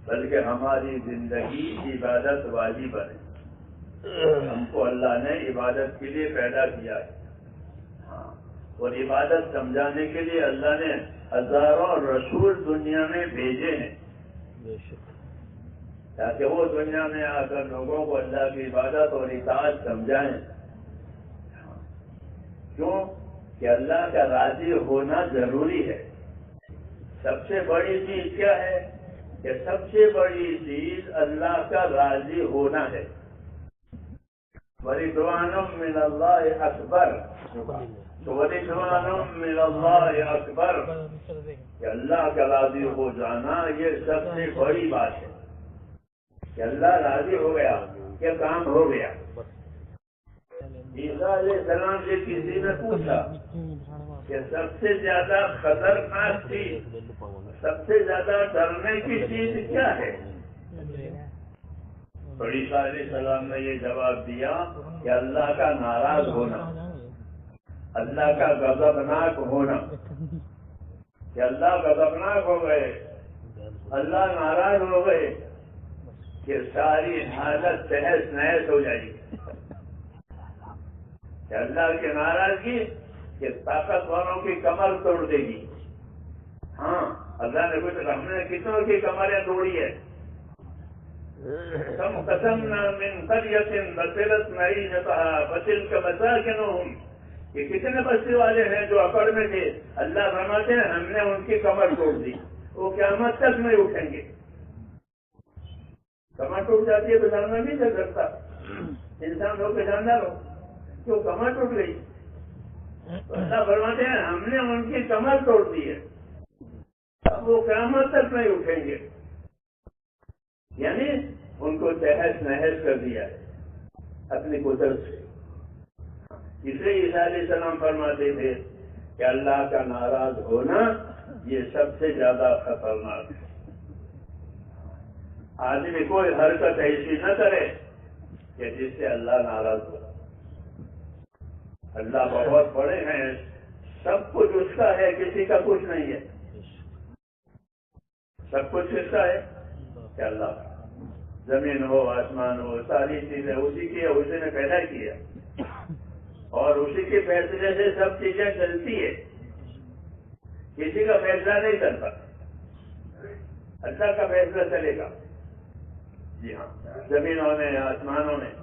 بلکہ ہماری زندگی عبادت والی بنے. ہم کو اللہ نے عبادت کے لیے پیدا کیا ہے. ہاں، اور عبادت سمجھانے کے لیے اللہ نے ہزاروں رسول دنیا میں بھیجے ہیں تاکہ وہ دنیا میں آ کر لوگوں کو اللہ کی عبادت اور اطاعت سمجھائیں. کیوں کہ اللہ کا راضی ہونا ضروری ہے. سب سے بڑی چیز کیا ہے کہ سب سے بڑی چیز اللہ کا راضی ہونا ہے. وَرِضْوَانٌ مِّنَ اللَّهِ أَكْبَرُ وَرِضْوَانٌ مِّنَ اللَّهِ أَكْبَرُ کہ اللہ کا راضی ہو جانا یہ سب سے بڑی بات ہے. کہ اللہ راضی ہو گیا کہ کام ہو گیا. عیسیٰ علیہ السلام سے کسی نے پوچھا کہ سب سے زیادہ خطرناک چیز، سب سے زیادہ ڈرنے کی چیز کیا ہے؟ تو عیسیٰ علیہ السلام نے یہ جواب دیا کہ اللہ کا ناراض ہونا، اللہ کا غضبناک ہونا. کہ اللہ غضبناک ہو گئے، اللہ ناراض ہو گئے کہ ساری حالت تہس نہس ہو جائے گی. کہ اللہ کی ناراضگی کہ طاقتوروں کی کمر توڑ دے گی. ہاں، اللہ نے کچھ ہم نے کتنوں کی کمریں توڑی ہے. کم قسمنا من قریۃ بطرت معیشتها فتلک مساکنہم کہ کتنے بستی والے ہیں جو اکڑ میں تھے. اللہ فرماتے ہیں ہم نے ان کی کمر توڑ دی، وہ قیامت تک نہیں اٹھیں گے. کمر ٹوٹ جاتی ہے تو جانور نہیں چل سکتا. انسان ہو کے جاندار ہو تو کمر ٹوٹ گئی. اللہ فرماتے ہیں ہم نے ان کی کمر توڑ دی ہے، اب وہ قیامت تک نہیں اٹھیں گے. یعنی ان کو تہس نہس کر دیا ہے اپنی قدرت سے. اس لیے عیسیٰ علیہ السلام فرماتے تھے کہ اللہ کا ناراض ہونا یہ سب سے زیادہ خطرناک ہے. آدمی کوئی حرکت ایسی نہ کرے کہ جس سے اللہ ناراض ہو. اللہ بہت بڑے ہیں، سب کچھ اس کا ہے، کسی کا کچھ نہیں ہے. سب کچھ کس کا ہے کہ اللہ کا. زمین ہو، آسمان ہو، ساری چیزیں اسی کی ہے، اسی نے پیدا کیا اور اسی کے فیصلے سے سب چیزیں چلتی ہے. کسی کا فیصلہ نہیں چلتا، اللہ کا فیصلہ چلے گا. جی ہاں، زمینوں میں، آسمانوں میں.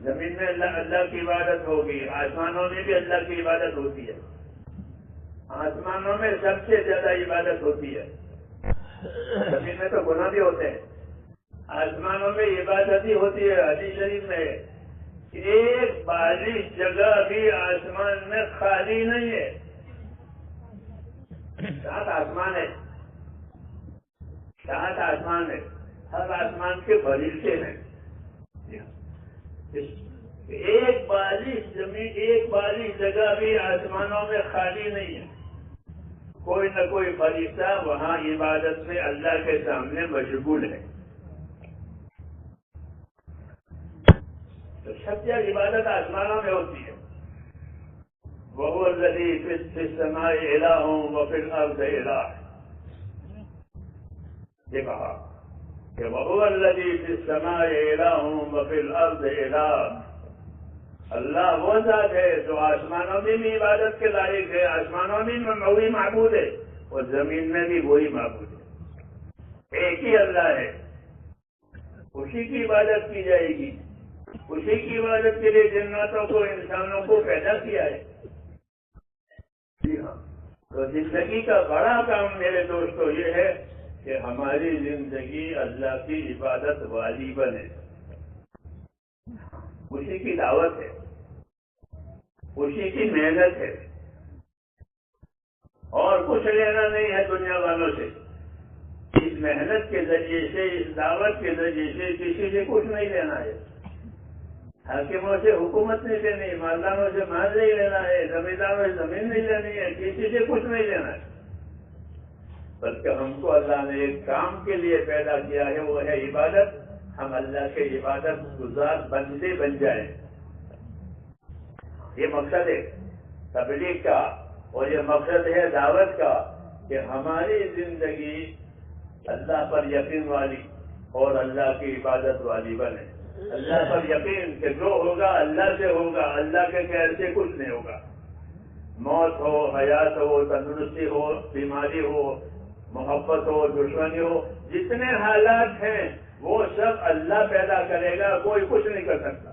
زمین میں اللہ کی عبادت ہوگی، آسمانوں میں بھی اللہ کی عبادت ہوتی ہے. آسمانوں میں سب سے زیادہ عبادت ہوتی ہے. زمین میں تو گناہ بھی ہوتے ہیں، آسمانوں میں عبادت ہی ہوتی ہے. حدیث شریف میں ایک بالی جگہ بھی آسمان میں خالی نہیں ہے. 7 آسمان ہے، 7 آسمان ہے، ہر آسمان کے فرشتے ہیں. ایک بالی زمین، ایک بالی جگہ بھی آسمانوں میں خالی نہیں ہے. کوئی نہ کوئی فرشتہ وہاں عبادت میں اللہ کے سامنے مشغول ہے. تو سب سے عبادت آسمانوں میں ہوتی ہے. وَهُوَ الَّذِي فِي السَّمَاءِ إِلَٰهٌ وَفِي الْأَرْضِ إِلَٰهٌ. یہ کہا کہ وَهُوَ الَّذِي فِي السَّمَاءِ إِلَٰهٌ وَفِي الْأَرْضِ إِلَٰهٌ. اللہ وہ ذات ہے جو آسمانوں میں بھی عبادت کے لائق ہے، آسمانوں میں وہی معبود ہے اور زمین میں بھی وہی معبود ہے. ایک ہی اللہ ہے، اسی کی عبادت کی جائے گی. اسی کی عبادت کے لیے جناتوں کو، انسانوں کو پیدا کیا ہے. جی ہاں، تو زندگی کا بڑا کام میرے دوستو یہ ہے کہ ہماری زندگی اللہ کی عبادت والی بنے. اسی کی دعوت ہے، اسی کی محنت ہے، اور کچھ لینا نہیں ہے دنیا والوں سے. اس محنت کے ذریعے سے، اس دعوت کے ذریعے سے کسی سے کچھ نہیں لینا ہے. حاکموں سے حکومت نہیں لینی، مالداروں سے مال نہیں لینا ہے، زمینداروں سے زمین نہیں لینی ہے، کسی سے کچھ نہیں لینا ہے. بلکہ ہم کو اللہ نے ایک کام کے لیے پیدا کیا ہے، وہ ہے عبادت. ہم اللہ کے عبادت گزار بندے بن جائیں. یہ مقصد ہے تبلیغ کا، اور یہ مقصد ہے دعوت کا کہ ہماری زندگی اللہ پر یقین والی اور اللہ کی عبادت والی بنے. اللہ پر یقین کہ جو ہوگا اللہ سے ہوگا, اللہ کے خیر سے کچھ نہیں ہوگا. موت ہو, حیات ہو, تندرستی ہو, بیماری ہو, محبت ہو, دشمنی ہو, جتنے حالات ہیں وہ سب اللہ پیدا کرے گا, کوئی کچھ نہیں کر سکتا.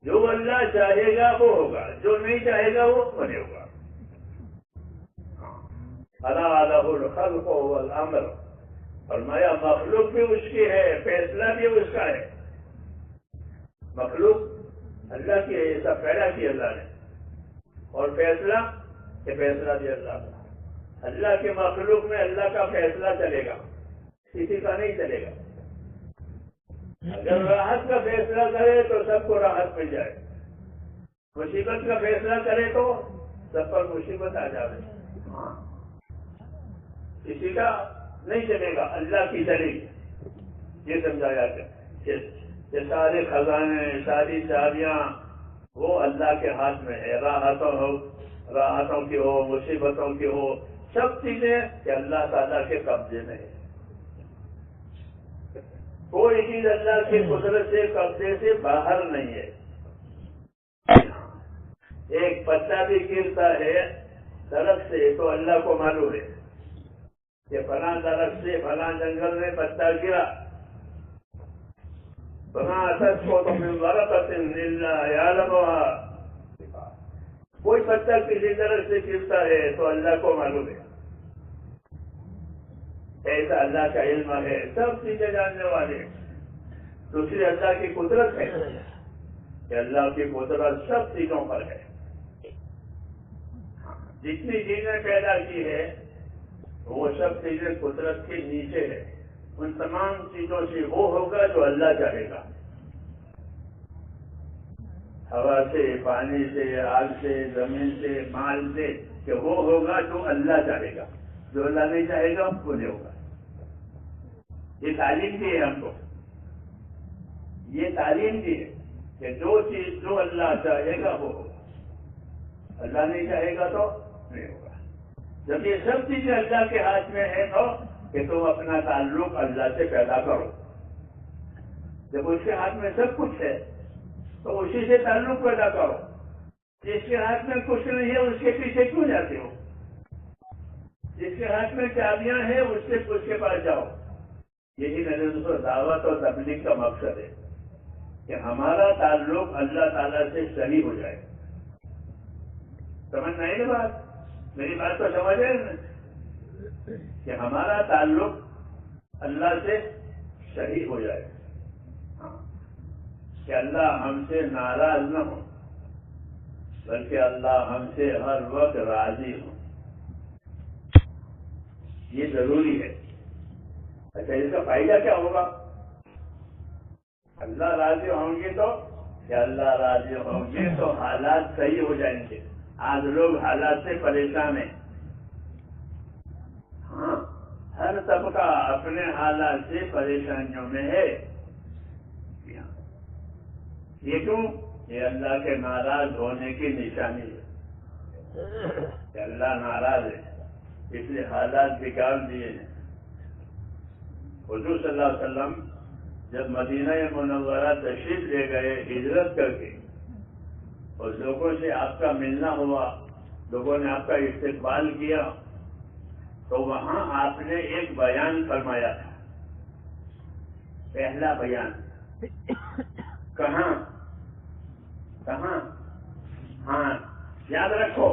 جو اللہ چاہے گا وہ ہوگا, جو نہیں چاہے گا وہ نہیں ہوگا. الا لہ الخلق والامر, فرمایا مخلوق بھی اس کی ہے, فیصلہ بھی اس کا ہے. مخلوق اللہ کی ہے, یہ سب پیدا کی اللہ نے, اور فیصلہ یہ فیصلہ بھی اللہ کا. اللہ کے مخلوق میں اللہ کا فیصلہ چلے گا, کسی کا نہیں چلے گا. اگر راحت کا فیصلہ کرے تو سب کو راحت مل جائے, مصیبت کا فیصلہ کرے تو سب پر مصیبت آ جائے. کسی کا نہیں چلے گا, اللہ کی چلے گی. یہ سمجھایا کہ سارے خزانے, ساری چابیاں وہ اللہ کے ہاتھ میں ہے. راحتوں کی ہو, مصیبتوں کی ہو, سب چیزیں کہ اللہ تعالیٰ کے قبضے میں ہے. کوئی چیز اللہ کی قدرت سے, قبضے سے باہر نہیں ہے. ایک پتا بھی گرتا ہے درخت سے تو اللہ کو معلوم ہے کہ فلاں درخت سے فلاں جنگل میں پتا گرا. کوئی پتا کسی درخت سے گرتا ہے تو اللہ کو معلوم ہے. ایسا اللہ کا علم ہے, سب چیزیں جاننے والے. دوسری اللہ کی قدرت ہے کہ اللہ کی قدرت سب چیزوں پر ہے. جتنی چیزیں پیدا کی ہے وہ سب چیزیں قدرت کے نیچے ہے. ان تمام چیزوں سے وہ ہوگا جو اللہ چاہے گا. ہوا سے, پانی سے, آگ سے, زمین سے, مال سے, کہ وہ ہوگا جو اللہ چاہے گا. جو اللہ نہیں چاہے گا وہ نہیں ہوگا. یہ تعلیم دی ہے ہم کو, یہ تعلیم دی ہے کہ جو چیز جو اللہ چاہے گا وہ ہوگا, اللہ نہیں چاہے گا تو نہیں ہوگا. جب یہ سب چیزیں اللہ کے ہاتھ میں ہے تو کہ تم اپنا تعلق اللہ سے پیدا کرو. جب اس کے ہاتھ میں سب کچھ ہے تو اسی سے تعلق پیدا کرو. جس کے ہاتھ میں کچھ نہیں ہے اس کے پیچھے کیوں جاتے ہو؟ جس کے ہاتھ میں چابیاں ہیں اس کے پاس جاؤ. یہی میرے دوستوں دعوت اور تبلیغ کا مقصد ہے کہ ہمارا تعلق اللہ تعالیٰ سے صحیح ہو جائے. سمجھ نہیں نا بات؟ میری بات تو سمجھے کہ ہمارا تعلق اللہ سے صحیح ہو جائے, کہ اللہ ہم سے ناراض نہ ہو بلکہ اللہ ہم سے ہر وقت راضی ہو. یہ ضروری ہے. اچھا, اس کا فائدہ کیا ہوگا؟ اللہ راضی ہوں گے تو کہ اللہ راضی ہوں گے تو حالات صحیح ہو جائیں گے. آج لوگ حالات سے پریشان ہیں. ہاں, ہر طبقہ اپنے حالات سے پریشانیوں میں ہے. یہ کیوں؟ یہ اللہ کے ناراض ہونے کی نشانی ہے کہ اللہ ناراض ہے, اس لیے حالات بگاڑ دیے ہیں. حضور صلی اللہ علیہ وسلم جب مدینہ منورہ تشریف لے گئے ہجرت کر کے, اور لوگوں سے آپ کا ملنا ہوا, لوگوں نے آپ کا استقبال کیا, تو وہاں آپ نے ایک بیان فرمایا تھا. پہلا بیان کہاں؟ ہاں یاد رکھو,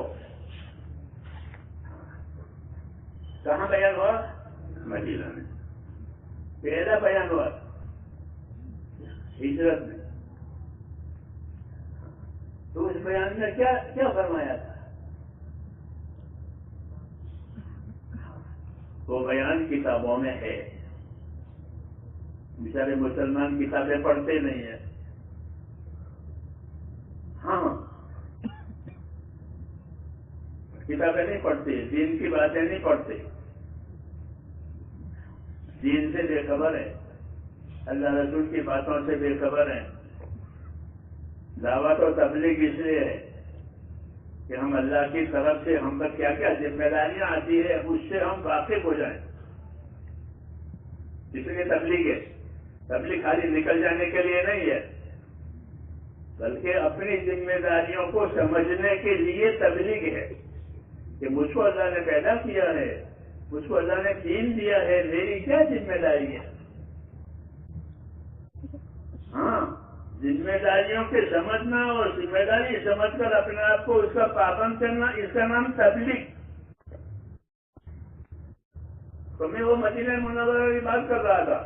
کہاں بیان ہوا؟ مدینہ میں. پہلا بیان ہوا ہجرت میں. تو اس بیان میں کیا فرمایا تھا؟ وہ بیان کتابوں میں ہے. بیچارے مسلمان کتابیں پڑھتے نہیں ہیں. ہاں, کتابیں نہیں پڑھتے, دین کی باتیں نہیں پڑھتے, دین سے بے خبر ہے, اللہ رسول کی باتوں سے بے خبر ہے. دعوت و تبلیغ اس لیے ہے کہ ہم اللہ کی طرف سے ہم پر کیا کیا ذمہ داریاں آتی ہے اس سے ہم واقف ہو جائیں. اس لیے تبلیغ ہے. تبلیغ خالی نکل جانے کے لیے نہیں ہے بلکہ اپنی ذمہ داریوں کو سمجھنے کے لیے تبلیغ ہے کہ مجھ کو اللہ نے پیدا کیا ہے, مجھ کو اللہ نے دین دیا ہے, میری کیا ذمہ داری ہے. ہاں, ذمہ داریوں کے سمجھنا اور ذمہ داری سمجھ کر اپنے آپ کو اس کا پابند کرنا, اس کا نام تبلیغ. تو میں وہ مدینہ منورہ کی بات کر رہا تھا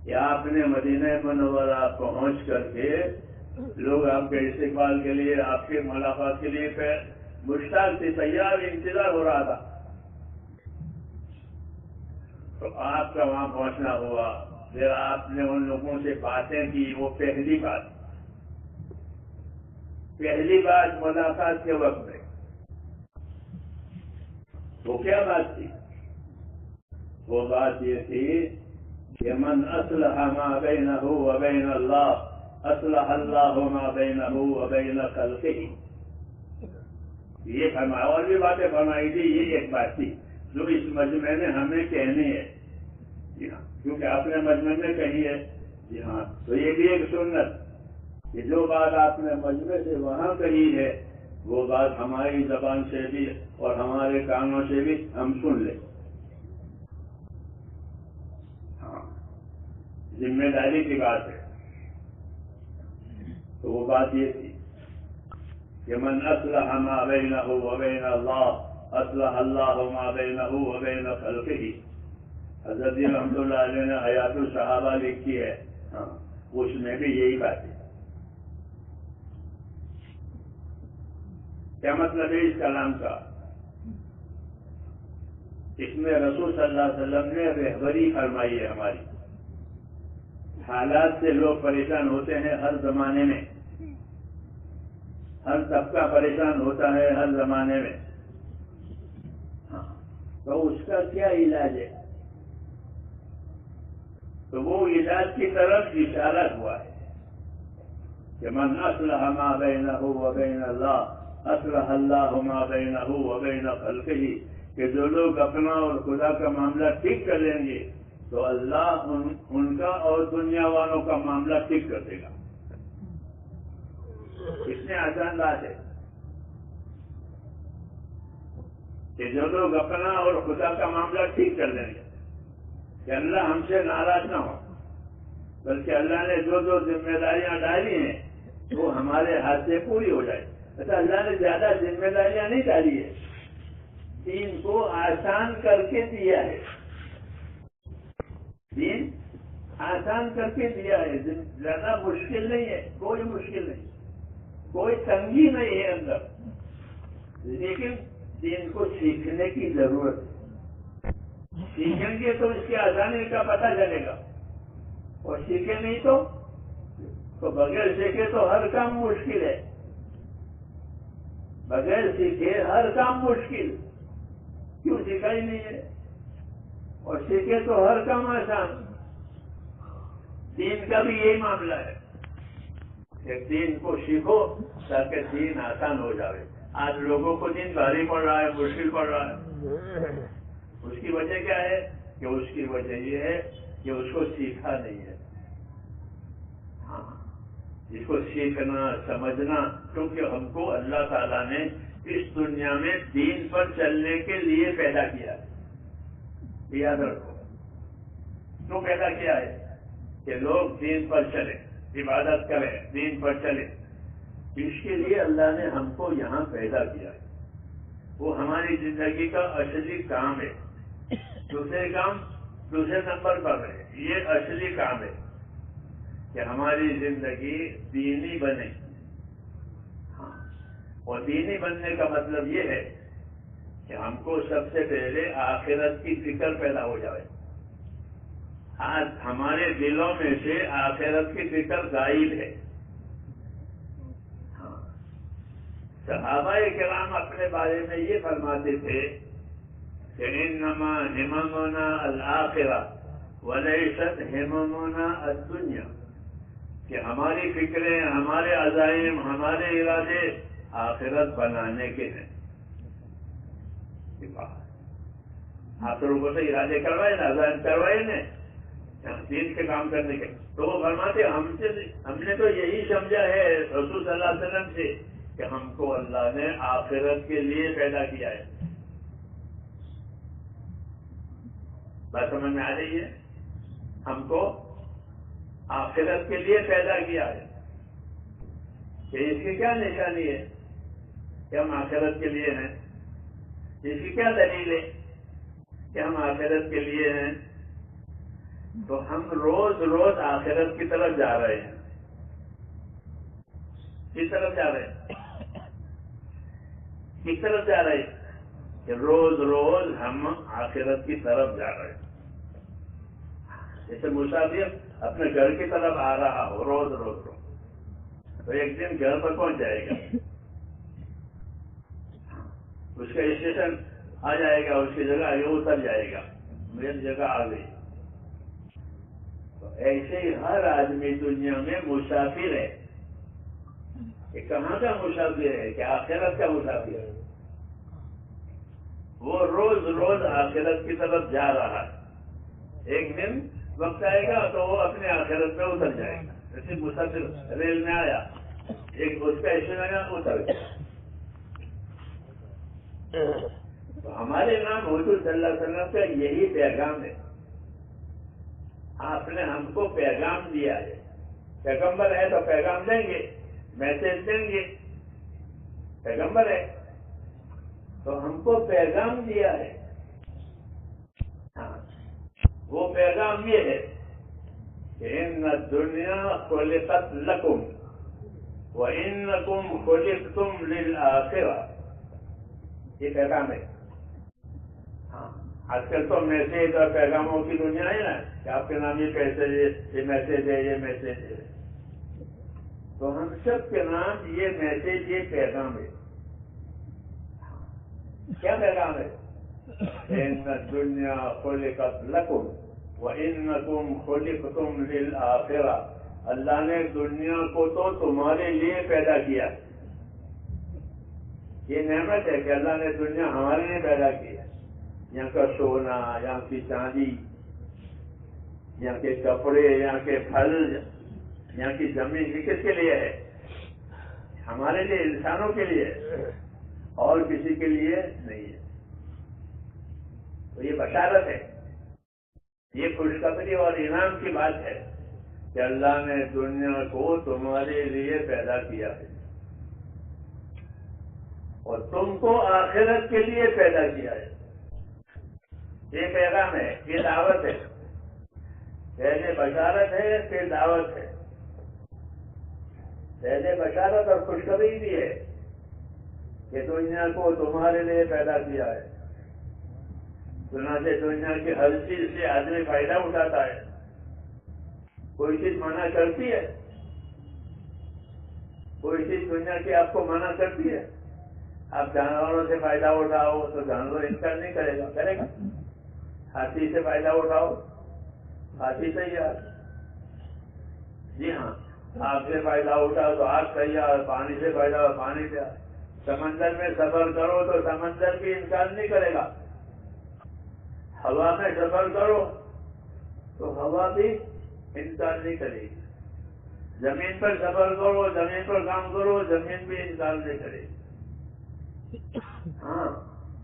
کہ آپ نے مدینہ منورہ پہنچ کر کے لوگ آپ کے استقبال کے لیے, آپ کے ملاقات کے لیے مشتاق تھے, تیار انتظار ہو رہا تھا. تو آپ کا وہاں پہنچنا ہوا, پھر آپ نے ان لوگوں سے باتیں کی. وہ پہلی بات ملاقات کے وقت میں وہ کیا بات تھی؟ وہ بات یہ تھی کہ من اصلح ما بینہ و بین اللہ اصلح اللہ ما بینہ و بین خلقہ. یہ فرمایا, اور بھی باتیں فرمائی تھی. یہ ایک بات تھی جو اس مجمع میں ہمیں کہنی ہے. جی ہاں, کیونکہ آپ نے مجمع میں کہی ہے. جی ہاں, تو یہ بھی ایک سنت کہ جو بات آپ نے مجمع سے وہاں کہی ہے وہ بات ہماری زبان سے بھی اور ہمارے کانوں سے بھی ہم سن لیں. ہاں, ذمہ داری کی بات ہے. تو وہ بات یہ تھی کہ من اصلح ما بینہ و بین اللہ اصلح اللہ ما بینہ و بین خلقہ. حضرت رحمۃ اللہ علیہ نے حیات الصحابہ لکھی ہے. ہاں, اس میں بھی یہی بات ہے. کیا مطلب ہے اس کلام کا؟ اس میں رسول صلی اللہ علیہ وسلم نے رہبری فرمائی ہے ہماری. حالات سے لوگ پریشان ہوتے ہیں ہر زمانے میں, ہر طبقہ پریشان ہوتا ہے ہر زمانے میں. ہاں, تو اس کا کیا علاج ہے؟ تو وہ علاج کی طرف اشارہ ہوا ہے کہ من اصلح ما بینہ و بین اللہ اصلح اللہ ما بینہ و بین خلقہ. کہ جو لوگ اپنا اور خدا کا معاملہ ٹھیک کر لیں گے تو اللہ ان کا اور دنیا والوں کا معاملہ ٹھیک کر دے گا. اتنے آسان بات ہے کہ جو لوگ اپنا اور خدا کا معاملہ ٹھیک کر لیں گے کہ اللہ ہم سے ناراض نہ ہو, بلکہ اللہ نے جو جو ذمہ داریاں ڈالی ہیں وہ ہمارے ہاتھ سے پوری ہو جائے. اچھا, اللہ نے زیادہ ذمہ داریاں نہیں ڈالی ہے, دین کو آسان کر کے دیا ہے. دین آسان کر کے دیا ہے, زیادہ مشکل نہیں ہے, کوئی مشکل نہیں, کوئی تنگی نہیں ہے اندر. لیکن دین کو سیکھنے کی ضرورت ہے. سیکھیں گے تو اس کی آسانی کا پتہ چلے گا, اور سیکھیں نہیں تو بغیر سیکھے تو ہر کام مشکل ہے. بغیر سیکھے ہر کام مشکل. کیوں سیکھا ہی نہیں ہے, اور سیکھے تو ہر کام آسان. دین کا بھی یہی معاملہ ہے کہ دین کو سیکھو تاکہ دین آسان ہو جائے. آج لوگوں کو دین بھاری پڑ رہا ہے, مشکل پڑ رہا ہے. اس کی وجہ کیا ہے؟ کہ اس کی وجہ یہ ہے کہ اس کو سیکھا نہیں ہے. ہاں, اس کو سیکھنا سمجھنا, کیونکہ ہم کو اللہ تعالیٰ نے اس دنیا میں دین پر چلنے کے لیے پیدا کیا ہے. یاد رکھو, کیوں پیدا کیا ہے؟ کہ لوگ دین پر چلیں, عبادت کریں, دین پر چلیں. اس کے لیے اللہ نے ہم کو یہاں پیدا کیا ہے. وہ ہماری زندگی کا اصلی کام ہے. دوسرے نمبر پر ہے, یہ اصلی کام ہے کہ ہماری زندگی دینی بنے. ہاں, اور دینی بننے کا مطلب یہ ہے کہ ہم کو سب سے پہلے آخرت کی فکر پیدا ہو جائے. آج ہمارے دلوں میں سے آخرت کی فکر غائب ہے. ہاں, صحابہ کرام اپنے بارے میں یہ فرماتے تھے کہ انما ہممنا الآخرہ ولیست ہممنا الدنیا. کہ ہماری فکریں، ہمارے عزائم، ہمارے ارادے آخرت بنانے کے ہیں. آپ تو لوگوں سے ارادے کروائے نا، عزائم کروائے نا دین کے کام کرنے کے. تو وہ فرماتے ہم نے تو یہی سمجھا ہے رسول صلی اللہ علیہ وسلم سے کہ ہم کو اللہ نے آخرت کے لیے پیدا کیا ہے. بات سمجھ میں آ رہی ہے؟ ہم کو آخرت کے لیے پیدا کیا ہے. کہ اس کی کیا نشانی ہے کہ ہم آخرت کے لیے ہیں؟ اس کی کیا دلیل ہے کہ ہم آخرت کے لیے ہیں؟ تو ہم روز روز آخرت کی طرف جا رہے ہیں. کس طرف جا رہے ہیں؟ کس طرف جا رہے ہیں؟ کہ روز روز ہم آخرت کی طرف جا رہے ہیں. جیسے مسافر اپنے گھر کی طرف آ رہا ہو روز روز تو ایک دن گھر پر پہنچ جائے گا. اس کا اسٹیشن آ جائے گا، اس کی جگہ آگے اتر جائے گا، میری جگہ آ گئی. تو ایسے ہی ہر آدمی دنیا میں مسافر ہے. کہ کہاں کا مسافر ہے؟ کہ آخرت کا مسافر ہے. وہ روز روز آخرت کی طرف جا رہا ہے. ایک دن وقت آئے گا تو وہ اپنے آخرت میں اتر جائے گا. جیسے مسافر ریل میں آیا، ایک اس کا اسٹیشن آیا اتر گیا. تو ہمارے نام حضور صلی اللہ علیہ وسلم کا یہی پیغام ہے. آپ نے ہم کو پیغام دیا ہے. پیغمبر ہے تو پیغام دیں گے، میسج دیں گے. پیغمبر ہے تو ہم کو پیغام دیا ہے. ہاں، وہ پیغام یہ ہے کہ ان الدنیا خلقت لکم وانکم خلقتم للآخرہ. یہ پیغام ہے. ہاں، آج کل تو میسج اور پیغاموں کی دنیا ہے نا کہ آپ کے نام یہ پیسے، یہ میسج ہے، یہ میسج ہے. تو ہم سب کے نام یہ میسج، یہ پیغام ہے. کیا پیغام ہے؟ ان الدنیا خلقت لکم وانکم خلقتم للآخرہ. اللہ نے دنیا کو تو تمہارے لیے پیدا کیا. یہ نعمت ہے کہ اللہ نے دنیا ہمارے لیے پیدا کی ہے. یہاں کا سونا، یہاں کی چاندی، یہاں کے کپڑے، یہاں کے پھل، یہاں کی زمین، یہ کس کے لیے ہے؟ ہمارے لیے، انسانوں کے لیے، اور کسی کے لیے نہیں ہے. تو یہ بشارت ہے، یہ خوشخبری اور انعام کی بات ہے کہ اللہ نے دنیا کو تمہارے لیے پیدا کیا ہے اور تم کو آخرت کے لیے پیدا کیا ہے. یہ پیغام ہے، یہ دعوت ہے. پہلے بشارت ہے، پھر دعوت ہے. پہلے بشارت اور خوشخبری بھی ہے کہ دنیا کو تمہارے لیے پیدا کیا ہے. چنانچہ دنیا کی ہر چیز سے آدمی فائدہ اٹھاتا ہے. کوئی چیز منع کرتی ہے؟ کوئی چیز دنیا کی آپ کو منع کرتی ہے؟ آپ جانوروں سے فائدہ اٹھاؤ تو جانور انکار نہیں کرے گا، کرے گا. ہاتھی سے فائدہ اٹھاؤ، ہاتھی تیار. جی ہاں، آگ سے فائدہ اٹھاؤ تو آگ تیار. پانی سے فائدہ ہو، پانی تیار. سمندر میں سفر کرو تو سمندر بھی انکار نہیں کرے گا. ہوا میں سفر کرو تو ہوا بھی انکار نہیں کرے گی. زمین پر سفر کرو، زمین پر کام کرو، زمین بھی انکار نہیں کرے گی. ہاں،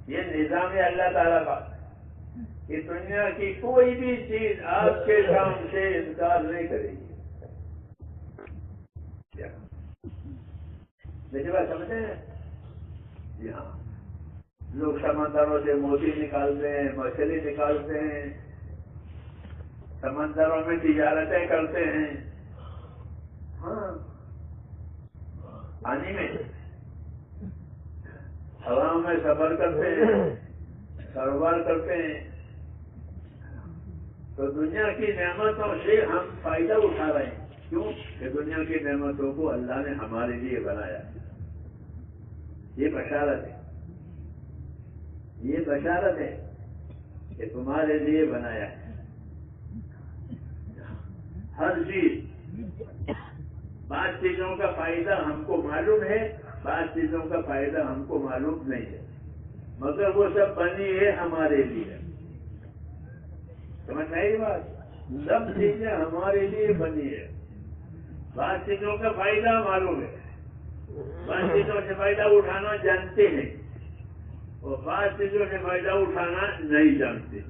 یہ نظام ہے اللہ تعالیٰ کا کہ دنیا کی کوئی بھی چیز آپ کے کام سے انکار نہیں کرے گی. میری بات سمجھتے ہیں؟ جی ہاں. لوگ سمندروں سے موتی نکالتے ہیں، مچھلی نکالتے ہیں، سمندروں میں تجارتیں کرتے ہیں. ہاں، پانی میں، ہوا میں سفر کرتے ہیں، کاروبار کرتے ہیں. تو دنیا کی نعمتوں سے ہم فائدہ اٹھا رہے ہیں. کیوں؟ کہ دنیا کی نعمتوں کو اللہ نے ہمارے لیے بنایا. یہ بشارت ہے، یہ بشارت ہے کہ تمہارے لیے بنایا ہے. ہر چیز بعض چیزوں کا فائدہ ہم کو معلوم ہے، بعض چیزوں کا فائدہ ہم کو معلوم نہیں ہے، مگر وہ سب بنی ہے ہمارے لیے. سمجھ میں آئی بات؟ سب چیزیں ہمارے لیے بنی ہے. بعض چیزوں کا فائدہ معلوم ہے، بعض چیزوں سے فائدہ اٹھانا جانتے ہیں، اور بعض چیزوں سے فائدہ اٹھانا نہیں جانتے،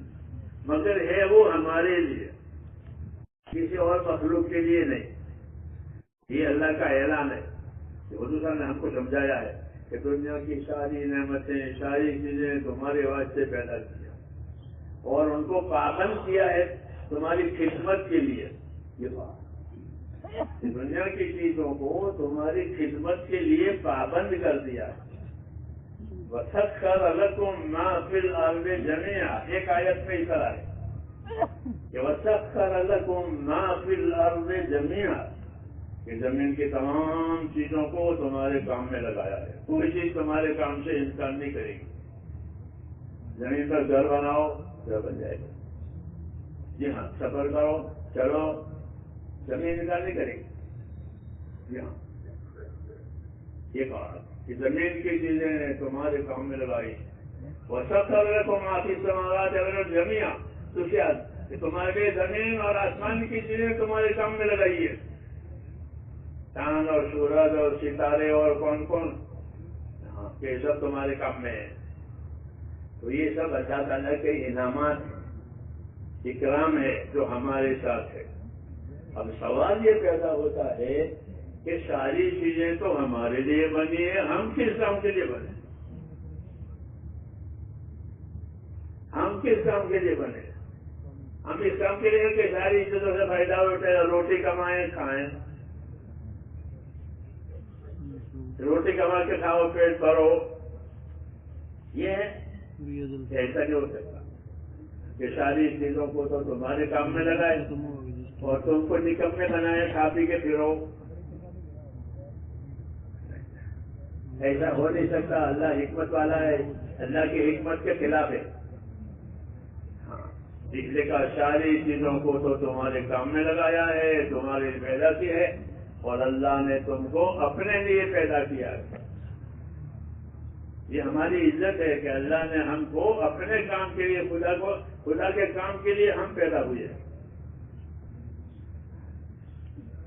مگر ہے وہ ہمارے لیے، کسی اور مخلوق کے لیے نہیں. یہ اللہ کا اعلان ہے. حضور صاحب نے ہم کو سمجھایا ہے کہ دنیا کی ساری نعمتیں، ساری چیزیں تمہارے واسطے پیدا کی اور ان کو پابند کیا ہے تمہاری خدمت کے لیے. یہ بات دنیا کی چیزوں کو تمہاری خدمت کے لیے پابند کر دیا ہے. وَسَخَّرَ لَكُم مَّا فِي الْأَرْضِ جَمِيعًا، ایک آیت میں اس طرح ہے کہ وَسَخَّرَ لَكُم مَّا فِي الْأَرْضِ جَمِيعًا، کہ زمین کی تمام چیزوں کو تمہارے کام میں لگایا ہے. کوئی چیز تمہارے کام سے انکار نہیں کرے گی. زمین پر گھر بناؤ، گھر بن جائے گا. جی ہاں، سفر کرو، چلو، زمین انکار نہیں کرے گی. جی ہاں، یہ کہا کہ زمین کی چیزیں تمہارے کام میں لگائی. وَسَخَّرَ لَكُم مَّا فِي السَّمَاوَاتِ وَالْأَرْضِ جَمِيعًا، تو کیا کہ تمہارے زمین اور آسمان کی چیزیں تمہارے کام میں لگائی ہے. چاند اور سورج اور ستارے اور کون کون، یہ سب تمہارے کام میں ہے. تو یہ سب اللہ تعالیٰ کے انعامات ہیں، اکرام ہے جو ہمارے ساتھ ہے. اب سوال یہ پیدا ہوتا ہے کہ ساری چیزیں تو ہمارے لیے بنی ہے، ہم کس کام کے لیے بنے؟ ہم کس کام کے لیے بنے؟ ہم اس کام کے لیے کہ ساری چیزوں سے فائدہ اٹھے، روٹی کمائیں کھائیں، روٹی کما کے کھاؤ، پیٹ بھرو. یہ ہے ایسا نہیں ہو سکتا کہ ساری چیزوں کو تو تمہارے کام میں لگائے اور تم کو نکمے بنائے، کھا پی کے پھرو. ایسا ہو نہیں سکتا. اللہ حکمت والا ہے، اللہ کی حکمت کے خلاف ہے. ہاں، اس لیے کہا ساری چیزوں کو تو تمہارے کام میں لگایا ہے، تمہارے پیدا کی ہے، اور اللہ نے تم کو اپنے لیے پیدا کیا ہے. یہ ہماری عزت ہے کہ اللہ نے ہم کو اپنے کام کے لیے، خدا کے کام کے لیے ہم پیدا ہوئے.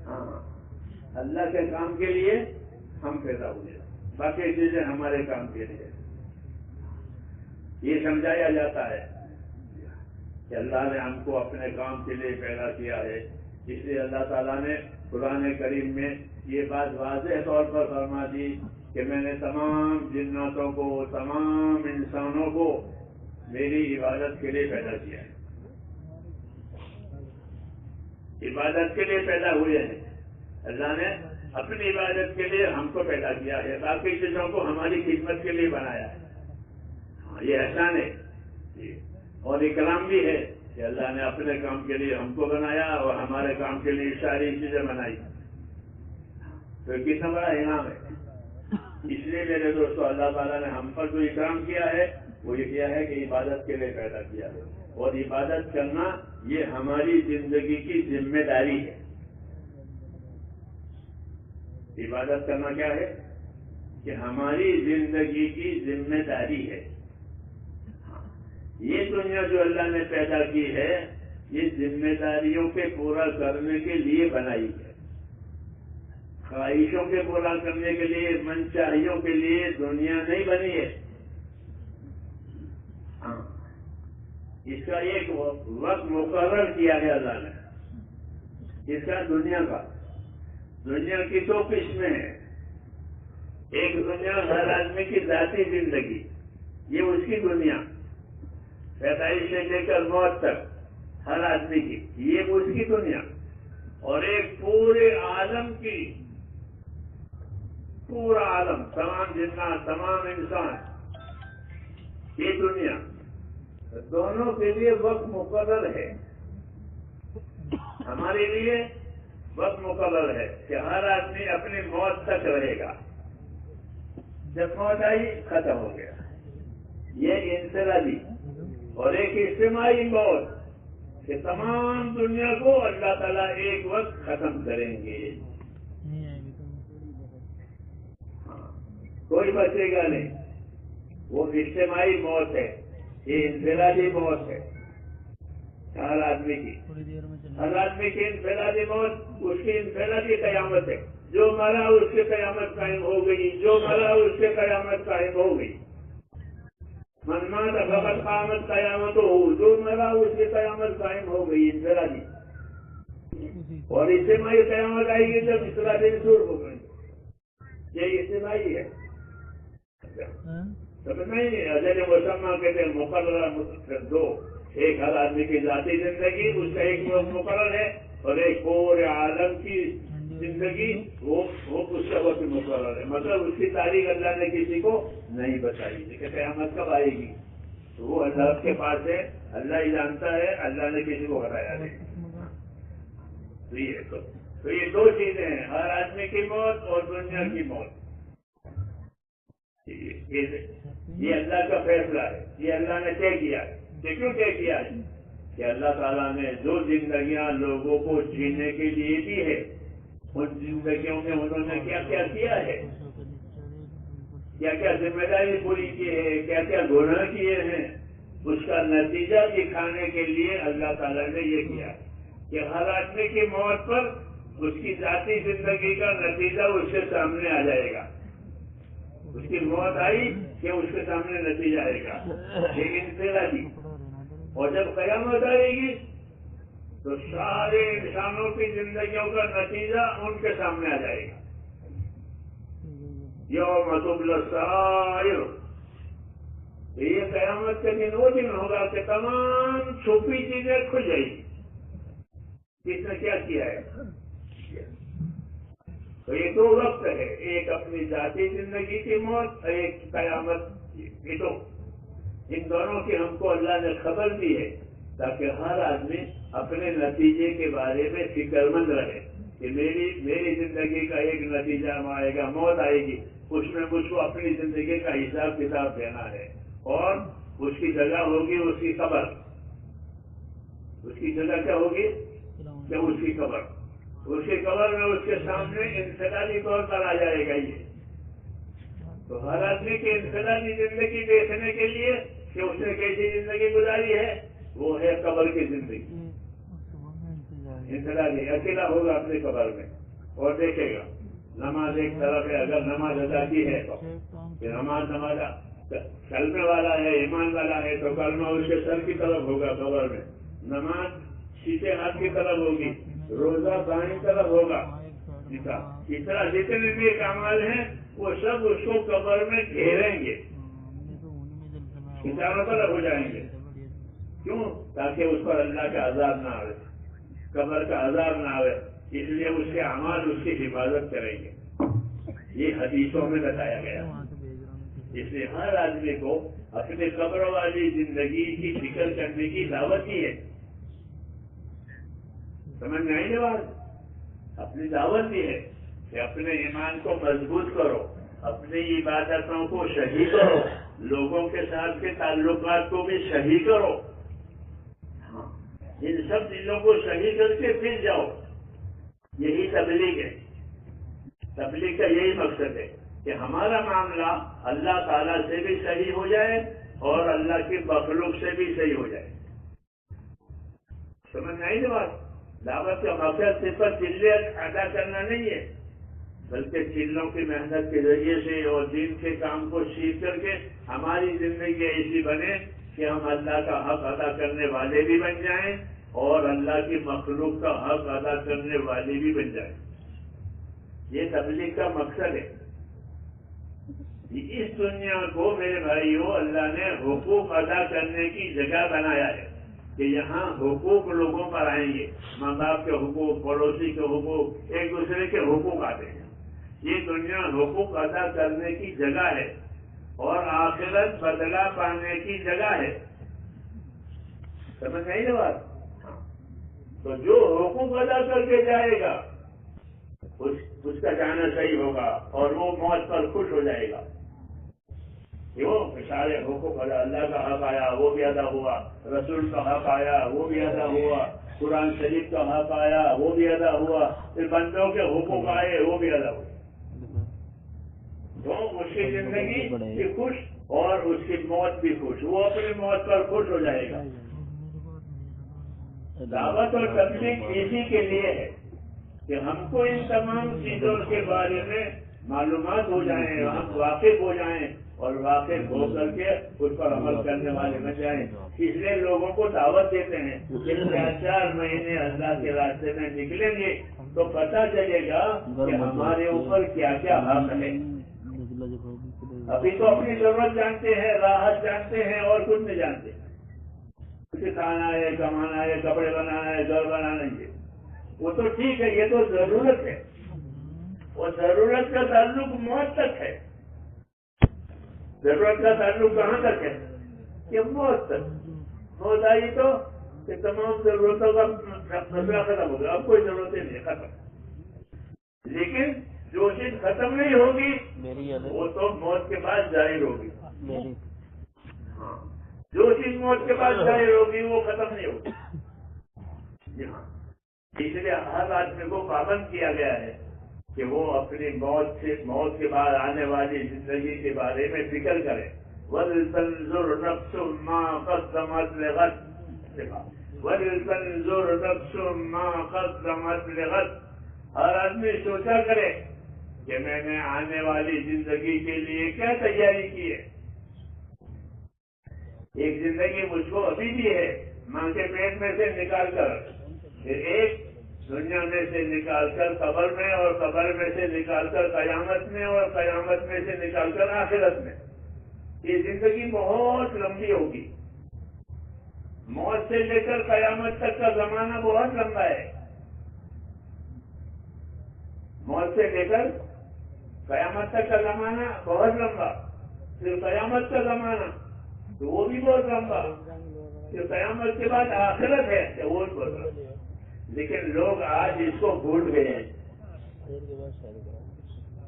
ہاں، اللہ کے کام کے لیے ہم پیدا ہوئے، باقی چیزیں ہمارے کام کے لیے. یہ سمجھایا جاتا ہے کہ اللہ نے ہم کو اپنے کام کے لیے پیدا کیا ہے. اس لیے اللہ تعالیٰ نے قرآن کریم میں یہ بات واضح طور پر فرما دی کہ میں نے تمام جناتوں کو، تمام انسانوں کو میری عبادت کے لیے پیدا کیا ہے. عبادت کے لیے پیدا ہوئے ہیں. اللہ نے اپنی عبادت کے لیے ہم کو پیدا کیا ہے، باقی چیزوں کو ہماری خدمت کے لیے بنایا ہے. یہ احسان ہے اور اکرام بھی ہے کہ اللہ نے اپنے کام کے لیے ہم کو بنایا اور ہمارے کام کے لیے ساری چیزیں بنائی. تو کتنا بڑا انعام ہے. اس لیے میرے دوستو، اللہ تعالیٰ نے ہم پر جو اکرام کیا ہے وہ یہ کیا ہے کہ عبادت کے لیے پیدا کیا ہے، اور عبادت کرنا یہ ہماری زندگی کی ذمہ داری ہے. عبادت کرنا کیا ہے کہ ہماری زندگی کی ذمہ داری ہے. یہ دنیا جو اللہ نے پیدا کی ہے یہ ذمہ داریوں کے پورا کرنے کے لیے بنائی ہے. خواہشوں کے پورا کرنے کے لیے، منچاہیوں کے لیے دنیا نہیں بنی ہے. ہاں، اس کا ایک وقت مقرر کیا ہے اللہ نے. اس کا دنیا کی دو قسمیں ہیں. ایک دنیا ہر آدمی کی ذاتی زندگی، یہ اس کی دنیا، پیدائش سے لے کر موت تک ہر آدمی کی، یہ اس کی دنیا. اور ایک پورے عالم کی، پورا عالم، تمام جنات، تمام انسان، یہ دنیا. دونوں کے لیے وقت مقرر ہے. ہمارے لیے وقت مقرر ہے کہ ہر آدمی اپنی موت تک رہے گا. جب موت آئی ختم ہو گیا. یہ انفرادی. اور ایک اجتماعی موت کہ تمام دنیا کو اللہ تعالیٰ ایک وقت ختم کریں گے. کوئی بچے گا نہیں. وہ اجتماعی موت ہے, یہ انفرادی موت ہے ہر آدمی کی. ہر آدمی کی انفرادی موت, اس کی انفرادی قیامت ہے. جو مرا اس کی قیامت قائم ہو گئی, جو مرا اس کی قیامت قائم ہو گئی. من مات فقط قامت قیامت ہو, جو مرا اس کی قیامت قائم ہو گئی انفرادی. اور اجتماعی قیامت آئے گی جب انفرادی دور ہو گئی. یہ اجتماعی ہے. سمجھ نہیں, اجل مسمہ کہتے ہیں مقررہ دو. ایک ہر آدمی کی ذاتی زندگی, اس کا ایک مقرر ہے, اور ایک پورے عالم کی زندگی وہ اس کا وقت مقرر ہے. مطلب اس کی تاریخ اللہ نے کسی کو نہیں بتائی کہ قیامت کب آئے گی. تو وہ اللہ کے پاس ہے, اللہ ہی جانتا ہے, اللہ نے کسی کو بتایا نہیں. تو یہ دو چیزیں ہیں, ہر آدمی کی موت اور دنیا کی موت. یہ اللہ کا فیصلہ ہے, یہ اللہ نے طے کیا ہے. یہ کیوں طے کیا ہے کہ اللہ تعالیٰ نے جو زندگیاں لوگوں کو جینے کے لیے دی ہے, ان زندگیوں میں انہوں نے کیا کیا کیا ہے, کیا کیا ذمہ داری پوری کی ہے, کیا کیا گناہ کیے ہیں, اس کا نتیجہ دکھانے کے لیے اللہ تعالیٰ نے یہ کیا کہ ہر آدمی کی موت پر اس کی ذاتی زندگی کا نتیجہ اس کے سامنے آ جائے گا. اس کی موت آئی کہ اس کے سامنے نتیجہ آئے گا, لیکن انفرادی. اور جب قیامت آئے گی تو سارے انسانوں کی زندگیوں کا نتیجہ ان کے سامنے آ جائے گا. یوم تبلی السرائر, یہ قیامت کے دن وہ دن ہوگا کہ تمام چھپی چیزیں کھل جائیں گی. کس نے کیا کیا ہے؟ تو یہ دو وقت ہے, ایک اپنی ذاتی زندگی کی موت, ایک قیامت کی. تو ان دونوں کی ہم کو اللہ نے خبر دی ہے تاکہ ہر آدمی اپنے نتیجے کے بارے میں فکر مند رہے کہ میری زندگی کا ایک نتیجہ آئے گا, موت آئے گی, اس میں مجھ کو اپنی زندگی کا حساب کتاب دینا ہے. اور اس کی جگہ ہوگی اس کی قبر. اس کی جگہ کیا ہوگی کہ اس کی قبر. اس کی قبر میں اس کے سامنے انفرادی طور پر آ جائے گا. یہ تو ہر آدمی کی انفرادی زندگی دیکھنے کے لیے کہ اس نے کیسی زندگی گزاری ہے, وہ ہے قبر کی زندگی. انفرادی اکیلا ہوگا اپنی قبر میں اور دیکھے گا. نماز ایک طرف ہے, اگر نماز ادا کی ہے تو نماز کلمے والا ہے, ایمان والا ہے, تو کلمہ اس کے سر کی طرف ہوگا قبر میں. نماز سیدھے ہاتھ کی طرف ہوگی, روزہ بائیں طرف ہوگا. اس طرح جتنے بھی اعمال ہیں وہ سب اس کو قبر میں گھیریں گے, چاروں طرف ہو جائیں گے. کیوں؟ تاکہ اس پر اللہ کا عذاب نہ آئے, قبر کا عذاب نہ آئے. اس لیے اس کے اعمال اس کی حفاظت کریں گے. یہ حدیثوں میں بتایا گیا. اس لیے ہر آدمی کو اپنے قبر والی زندگی کی فکر کرنے کی دعوت دی ہے. سمجھ میں آئی بات؟ اپنی دعوت دی ہے کہ اپنے ایمان کو مضبوط کرو, اپنی عبادتوں کو صحیح کرو, لوگوں کے ساتھ کے تعلقات کو بھی صحیح کرو. ان سب چیزوں کو صحیح کر کے پھر جاؤ. یہی تبلیغ ہے. تبلیغ کا یہی مقصد ہے کہ ہمارا معاملہ اللہ تعالیٰ سے بھی صحیح ہو جائے اور اللہ کی مخلوق سے بھی صحیح ہو جائے. سمجھ میں آئی نا بات؟ دعوت کا مقصد صرف چلے ادا کرنا نہیں ہے, بلکہ چلوں کی محنت کے ذریعے سے اور دین کے کام کو سیکھ کر کے ہماری زندگی ایسی بنے کہ ہم اللہ کا حق ادا کرنے والے بھی بن جائیں اور اللہ کی مخلوق کا حق ادا کرنے والے بھی بن جائیں. یہ تبلیغ کا مقصد ہے. اس دنیا کو میرے بھائیوں اللہ نے حقوق ادا کرنے کی جگہ بنایا ہے کہ یہاں حقوق لوگوں پر آئیں گے. ماں باپ کے حقوق, پڑوسی کے حقوق, ایک دوسرے کے حقوق آتے ہیں. یہ دنیا حقوق ادا کرنے کی جگہ ہے اور آخرت بدلہ پانے کی جگہ ہے. سمجھ نہیں نا بات؟ تو جو حقوق ادا کر کے جائے گا اس کا جانا صحیح ہوگا اور وہ موت پر خوش ہو جائے گا. کیوں؟ سارے حقوق ادا, اللہ کا حق آیا وہ بھی ادا ہوا, رسول کا حق آیا وہ بھی ادا ہوا, قرآن شریف کا حق آیا وہ بھی ادا ہوا, پھر بندوں کے حقوق آئے وہ بھی ادا ہوئے. تو اس کی زندگی بھی خوش اور اس کی موت بھی خوش، وہ اپنی موت پر خوش ہو جائے گا۔ دعوت اور تبلیغ اسی کے لیے ہے کہ ہم کو ان تمام چیزوں کے بارے میں معلومات ہو جائیں، ہم واقف ہو جائیں اور واقف ہو کر کے اس پر عمل کرنے والے بن جائیں۔ اس لیے لوگوں کو دعوت دیتے ہیں کہ 4 مہینے اللہ کے راستے میں نکلیں گے تو پتہ چلے گا کہ ہمارے اوپر کیا کیا حق ہے۔ ابھی تو اپنی ضرورت جانتے ہیں، راحت جانتے ہیں اور کچھ نہیں جانتے۔ کھانا ہے، کمانا ہے، کپڑے بنانا ہے، گھر بنانا ہے، وہ تو ٹھیک ہے، یہ تو ضرورت ہے، اور ضرورت کا تعلق موت تک ہے۔ ضرورت کا تعلق کہاں تک ہے؟ کہ موت تک۔ موت آئی تو کہ تمام ضرورتوں کا مسئلہ ختم ہو گیا، اب کوئی ضرورتیں نہیں، ختم۔ لیکن جو چیز ختم نہیں ہوگی وہ تو موت کے بعد ظاہر ہوگی۔ ہاں، جو چیز موت کے بعد ظاہر ہوگی وہ ختم نہیں ہوگی۔ جی ہاں، اس لیے ہر آدمی کو پابند کیا گیا ہے کہ وہ اپنی موت کے بعد آنے والی زندگی کے بارے میں فکر کرے۔ وَلْتَنْظُرْ نَفْسٌ مَا قَدَّمَتْ لِغَدٍ، وَلْتَنْظُرْ نَفْسٌ مَا قَدَّمَتْ لِغَدٍ۔ ہر آدمی سوچا کرے کہ میں نے آنے والی زندگی کے لیے کیا تیاری کی ہے۔ ایک زندگی مجھ کو ابھی بھی ہے، ماں کے پیٹ میں سے نکال کر، پھر ایک دنیا میں سے نکال کر قبر میں، اور قبر میں سے نکال کر قیامت میں، اور قیامت میں سے نکال کر آخرت میں۔ یہ زندگی بہت لمبی ہوگی۔ موت سے لے کر قیامت تک کا زمانہ بہت لمبا ہے۔ موت سے لے کر قیامت تک کا زمانہ بہت لمبا، پھر قیامت کا زمانہ تو وہ بھی بہت لمبا، پھر قیامت کے بعد آخرت ہے کہ وہ بہت لمبا۔ لیکن لوگ آج اس کو بھول گئے ہیں۔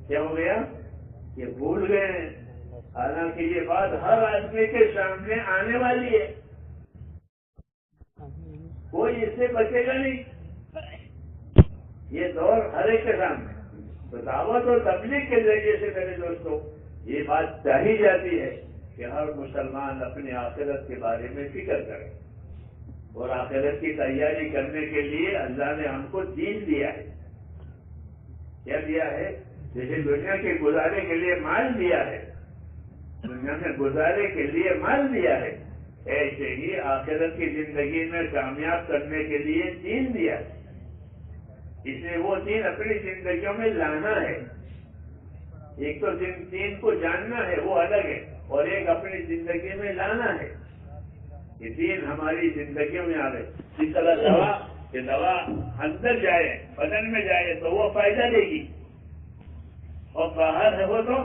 کیا ہو گیا؟ یہ بھول گئے ہیں، حالانکہ یہ بات ہر آدمی کے سامنے آنے والی ہے، کوئی اس سے بچے گا نہیں۔ یہ دور ہر ایک کے سامنے، تو دعوت اور تبلیغ کے ذریعے سے میرے دوستوں یہ بات چاہی جاتی ہے کہ ہر مسلمان اپنی آخرت کے بارے میں فکر کرے، اور آخرت کی تیاری کرنے کے لیے اللہ نے ہم کو دین دیا ہے۔ کیا دیا ہے؟ جیسے دنیا کے گزارے کے لیے مال دیا ہے، دنیا میں گزارے کے لیے مال دیا ہے، ایسے ہی آخرت کی زندگی میں کامیاب کرنے کے لیے دین دیا ہے۔ اس لیے وہ دین اپنی زندگیوں میں لانا ہے۔ ایک تو دین کو جاننا ہے، وہ الگ ہے، اور ایک اپنی زندگی میں لانا ہے۔ یہ دین ہماری زندگیوں میں آ رہے، جس طرح دوا اندر جائے، بدن میں جائے تو وہ فائدہ دے گی، اور باہر ہے وہ تو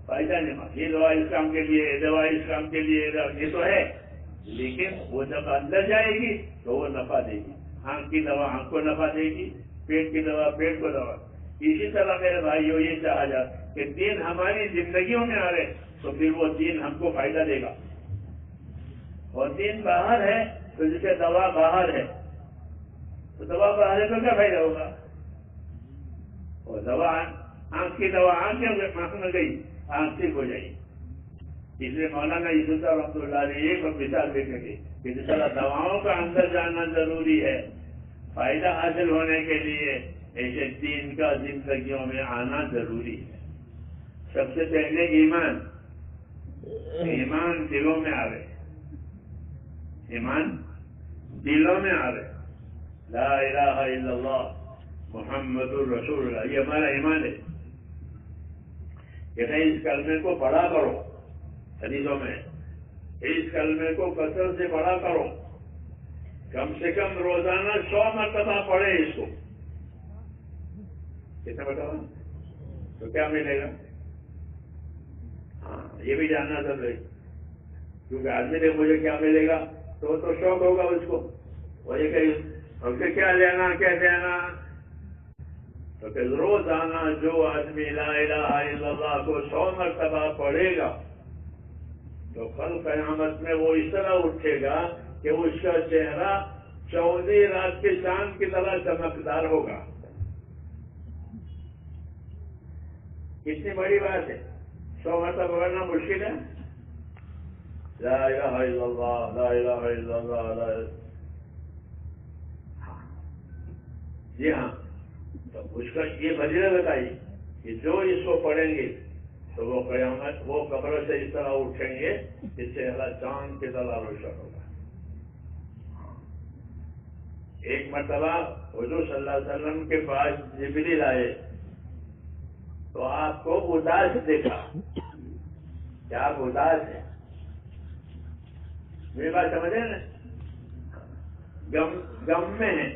فائدہ نہیں مانگے۔ یہ دوا اس کام کے لیے، دوا اس کام کے لیے، یہ تو ہے، لیکن وہ جب اندر جائے گی تو وہ نفع دے گی۔ آنکھ کی دوا آنکھ کو نفع دے گی، پیٹ کی دوا پیٹ کو دوا۔ اسی طرح میرے بھائیوں یہ چاہا جائے کہ دین ہماری زندگیوں میں آ رہے تو پھر وہ دین ہم کو فائدہ دے گا، اور دین باہر ہے تو جیسے دوا باہر ہے تو دوا باہر ہے تو کیا فائدہ ہوگا؟ اور دوا آنکھ کی دوا آنکھ میں گئی، آنکھ ٹھیک ہو جائے گی۔ اس لیے مولانا یوسف صاحب رحمۃ اللہ علیہ ایک مثال دیتے تھے کہ جس طرح دواؤں کا اندر جانا ضروری ہے فائدہ حاصل ہونے کے لیے، ایسے دین کا زندگیوں میں آنا ضروری ہے۔ سب سے پہلے ایمان دلوں میں آ رہے، ایمان دلوں میں آ رہے، لا الہ الا اللہ محمد الرسول اللہ، یہ ہمارا ایمان ہے۔ کہتے ہیں اس کلمے کو پڑھا کرو، حدیثوں میں اس کلمے کو کثرت سے پڑھا کرو، کم سے کم روزانہ 100 مرتبہ پڑھے اس کو۔ کتنا مرتبہ؟ تو کیا ملے گا؟ ہاں، یہ بھی جاننا ضروری، کیونکہ آدمی نے مجھے کیا ملے گا تو شوق ہوگا اس کو، اور یہ کہ اس سے کیا لینا کیا دینا، تو کہ روزانہ جو آدمی لا الہ الا اللہ کو 100 مرتبہ پڑھے گا تو کل قیامت میں وہ اس طرح اٹھے گا کہ اس کا چہرہ 14 رات کے چاند کی طرح چمکدار ہوگا۔ کتنی بڑی بات ہے 100 مرتبہ پڑھنا مشکل ہے؟ لا الہ الا اللہ لا الہ الا اللہ لا الہ. جی ہاں، تو اس کا یہ فضیلت بتائی کہ جو اس کو پڑھیں گے تو وہ قیامت وہ قبر سے اس طرح اٹھیں گے جس سے اللہ چاند کی طرح روشن ہوگا. ایک مرتبہ حضور صلی اللہ علیہ وسلم کے پاس جبریل آئے تو آپ کو اداس دیکھا کہ آپ اداس ہیں. میری بات سمجھے نا؟ غم میں ہیں.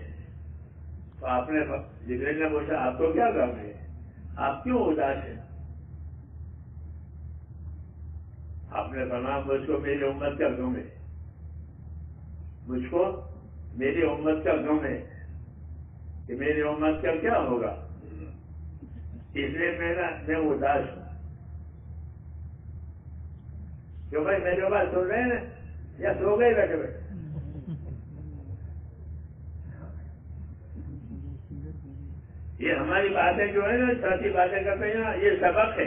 تو آپ نے جبریل نے پوچھا آپ کو کیا غم ہے، آپ کیوں اداس ہیں؟ آپ نے فرمایا مجھ کو میری امت کا غم ہے، مجھ کو میری امت کا غم ہے کہ میری امت کا کیا ہوگا، اس لیے میں اداس ہوں. جو بھائی میری بات سن رہے ہیں نا یا سو گئے بیٹھے بیٹھے؟ یہ ہماری باتیں جو ہے نا ساتھی باتیں کرتے ہیں نا، یہ سبق ہے.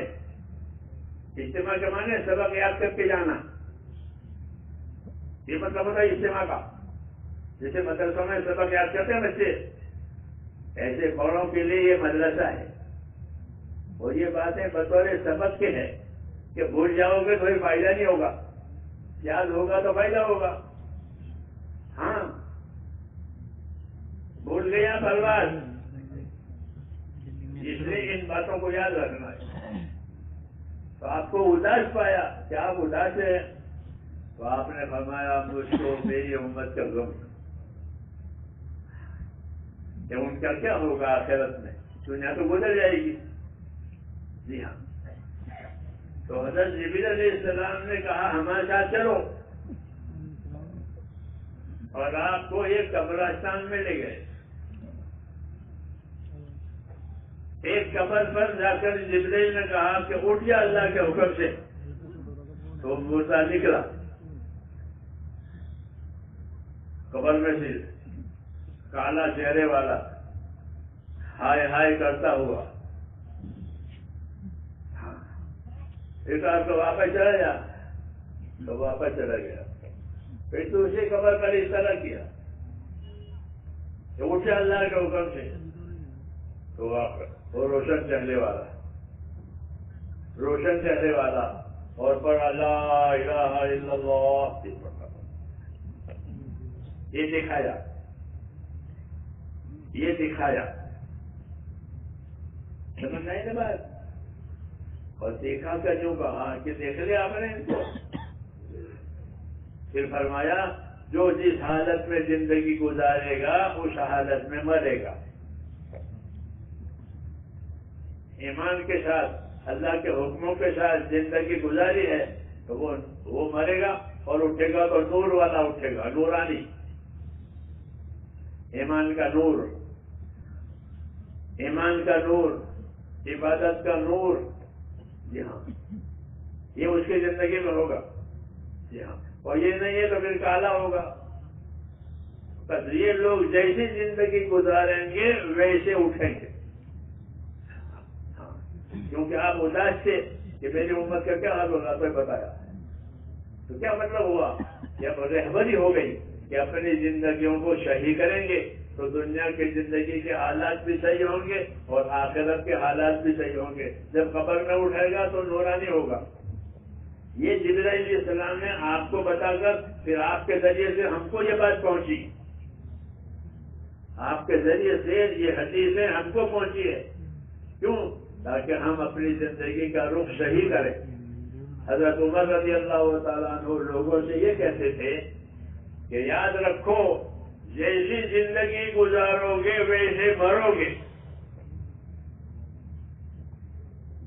اجتماع کے معنی سبق یاد کر کے جانا، یہ مطلب ہوتا ہے اجتماع کا. جیسے مدرسوں میں سبق یاد کرتے ہیں بچے، ایسے بڑوں کے لیے یہ مدرسہ ہے. اور یہ باتیں بطور سبق کے ہیں کہ بھول جاؤ گے تو کوئی فائدہ نہیں ہوگا، یاد ہوگا تو فائدہ ہوگا. ہاں بھول گیا برباد. اس لیے ان باتوں کو یاد رکھنا ہے. تو آپ کو اداس پایا کہ آپ اداس ہیں، تو آپ نے فرمایا مجھ کو میری امت کا غم کہ ان کا کیا ہوگا آخرت میں، دنیا تو گزر جائے گی. جی ہاں. تو حضرت جبریل علیہ السلام نے کہا ہمارے ساتھ چلو، اور آپ کو ایک قبرستان میں لے گئے. ایک قبر پر جا کر جبریل نے کہا کہ اٹھ جا اللہ کے حکم سے. تو موسیٰ نکلا قبر میں سے، کالا چہرے والا، ہائے ہائے کرتا ہوا. ایک آپ کو واپس چلا جا، تو واپس چلا گیا. پھر تو اسی قبر پر اس طرح کیا کہ اٹھے اللہ کے حکم سے. تو وہ روشن چہرے والا اور پڑھا لا الہ الا اللہ. یہ دکھایا سمجھ نہیں نا بات. اور دیکھا کا جو کہا کہ دیکھ لیا آپ نے ان کو. پھر فرمایا جو جس حالت میں زندگی گزارے گا اس حالت میں مرے گا. ایمان کے ساتھ اللہ کے حکموں کے ساتھ زندگی گزاری ہے تو وہ مرے گا اور اٹھے گا تو نور والا اٹھے گا، نورانی. ایمان کا نور، ایمان کا نور، عبادت کا نور. جی ہاں، یہ اس کی زندگی میں ہوگا. جی ہاں. اور یہ نہیں ہے تو پھر کالا ہوگا. بس یہ لوگ جیسی زندگی گزاریں گے ویسے اٹھیں گے. کیونکہ آپ اداس تھے کہ میری امت کا کیا حال ہوگا، کوئی بتایا تو کیا مطلب ہوا کہ اب رہبری ہو گئی کہ اپنی زندگیوں کو صحیح کریں گے تو دنیا کی زندگی کے حالات بھی صحیح ہوں گے اور آخرت کے حالات بھی صحیح ہوں گے. جب قبر میں اٹھے گا تو نورانی ہوگا. یہ جبرائیل علیہ السلام نے آپ کو بتا کر پھر آپ کے ذریعے سے ہم کو یہ بات پہنچی. آپ کے ذریعے سے یہ حدیثیں ہم کو پہنچی ہے. کیوں؟ تاکہ ہم اپنی زندگی کا رخ صحیح کریں. حضرت عمر رضی اللہ تعالیٰ عنہ لوگوں سے یہ کہتے تھے کہ یاد رکھو جیسی زندگی گزارو گے ویسے مرو گے.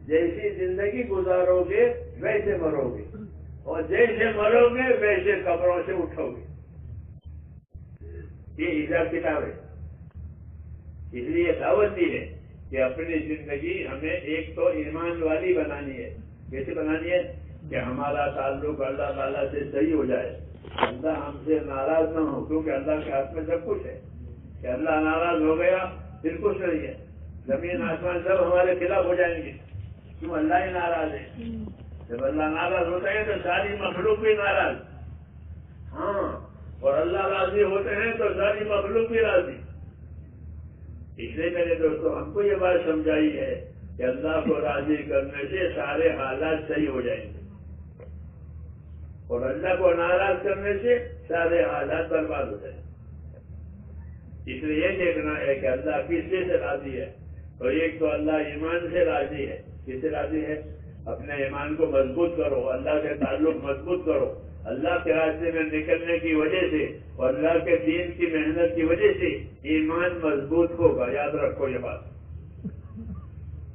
جیسی زندگی گزارو گے ویسے مرو گے اور جیسے مرو گے ویسے قبروں سے اٹھو گے. یہ حساب کتاب ہے. اس لیے دعوت دی ہے کہ اپنی زندگی ہمیں ایک تو ایمان والی بنانی ہے. کیسے بنانی ہے؟ کہ ہمارا تعلق اللہ تعالیٰ سے صحیح ہو جائے، اللہ ہم سے ناراض نہ ہو. کیونکہ اللہ کے ہاتھ میں سب کچھ ہے. کہ اللہ ناراض ہو گیا پھر کچھ نہیں ہے. زمین آسمان سب ہمارے خلاف ہو جائیں گے. کیوں؟ اللہ ہی ناراض ہے. جب اللہ ناراض ہوتا ہے تو ساری مخلوق بھی ناراض. ہاں، اور اللہ راضی ہوتے ہیں تو ساری مخلوق بھی راضی. اس لیے میرے دوستوں ہم کو یہ بات سمجھائی ہے کہ اللہ کو راضی کرنے سے سارے حالات صحیح ہو جائیں گے، اور اللہ کو ناراض کرنے سے سارے حالات برباد ہو جائیں گے. اس لیے یہ دیکھنا ہے کہ اللہ کس سے راضی ہے. اور ایک تو اللہ ایمان سے راضی ہے. کس سے راضی ہے؟ اپنے ایمان کو مضبوط کرو، اللہ سے تعلق مضبوط کرو. اللہ کے راستے میں نکلنے کی وجہ سے اور اللہ کے دین کی محنت کی وجہ سے ایمان مضبوط ہوگا. یاد رکھو یہ بات.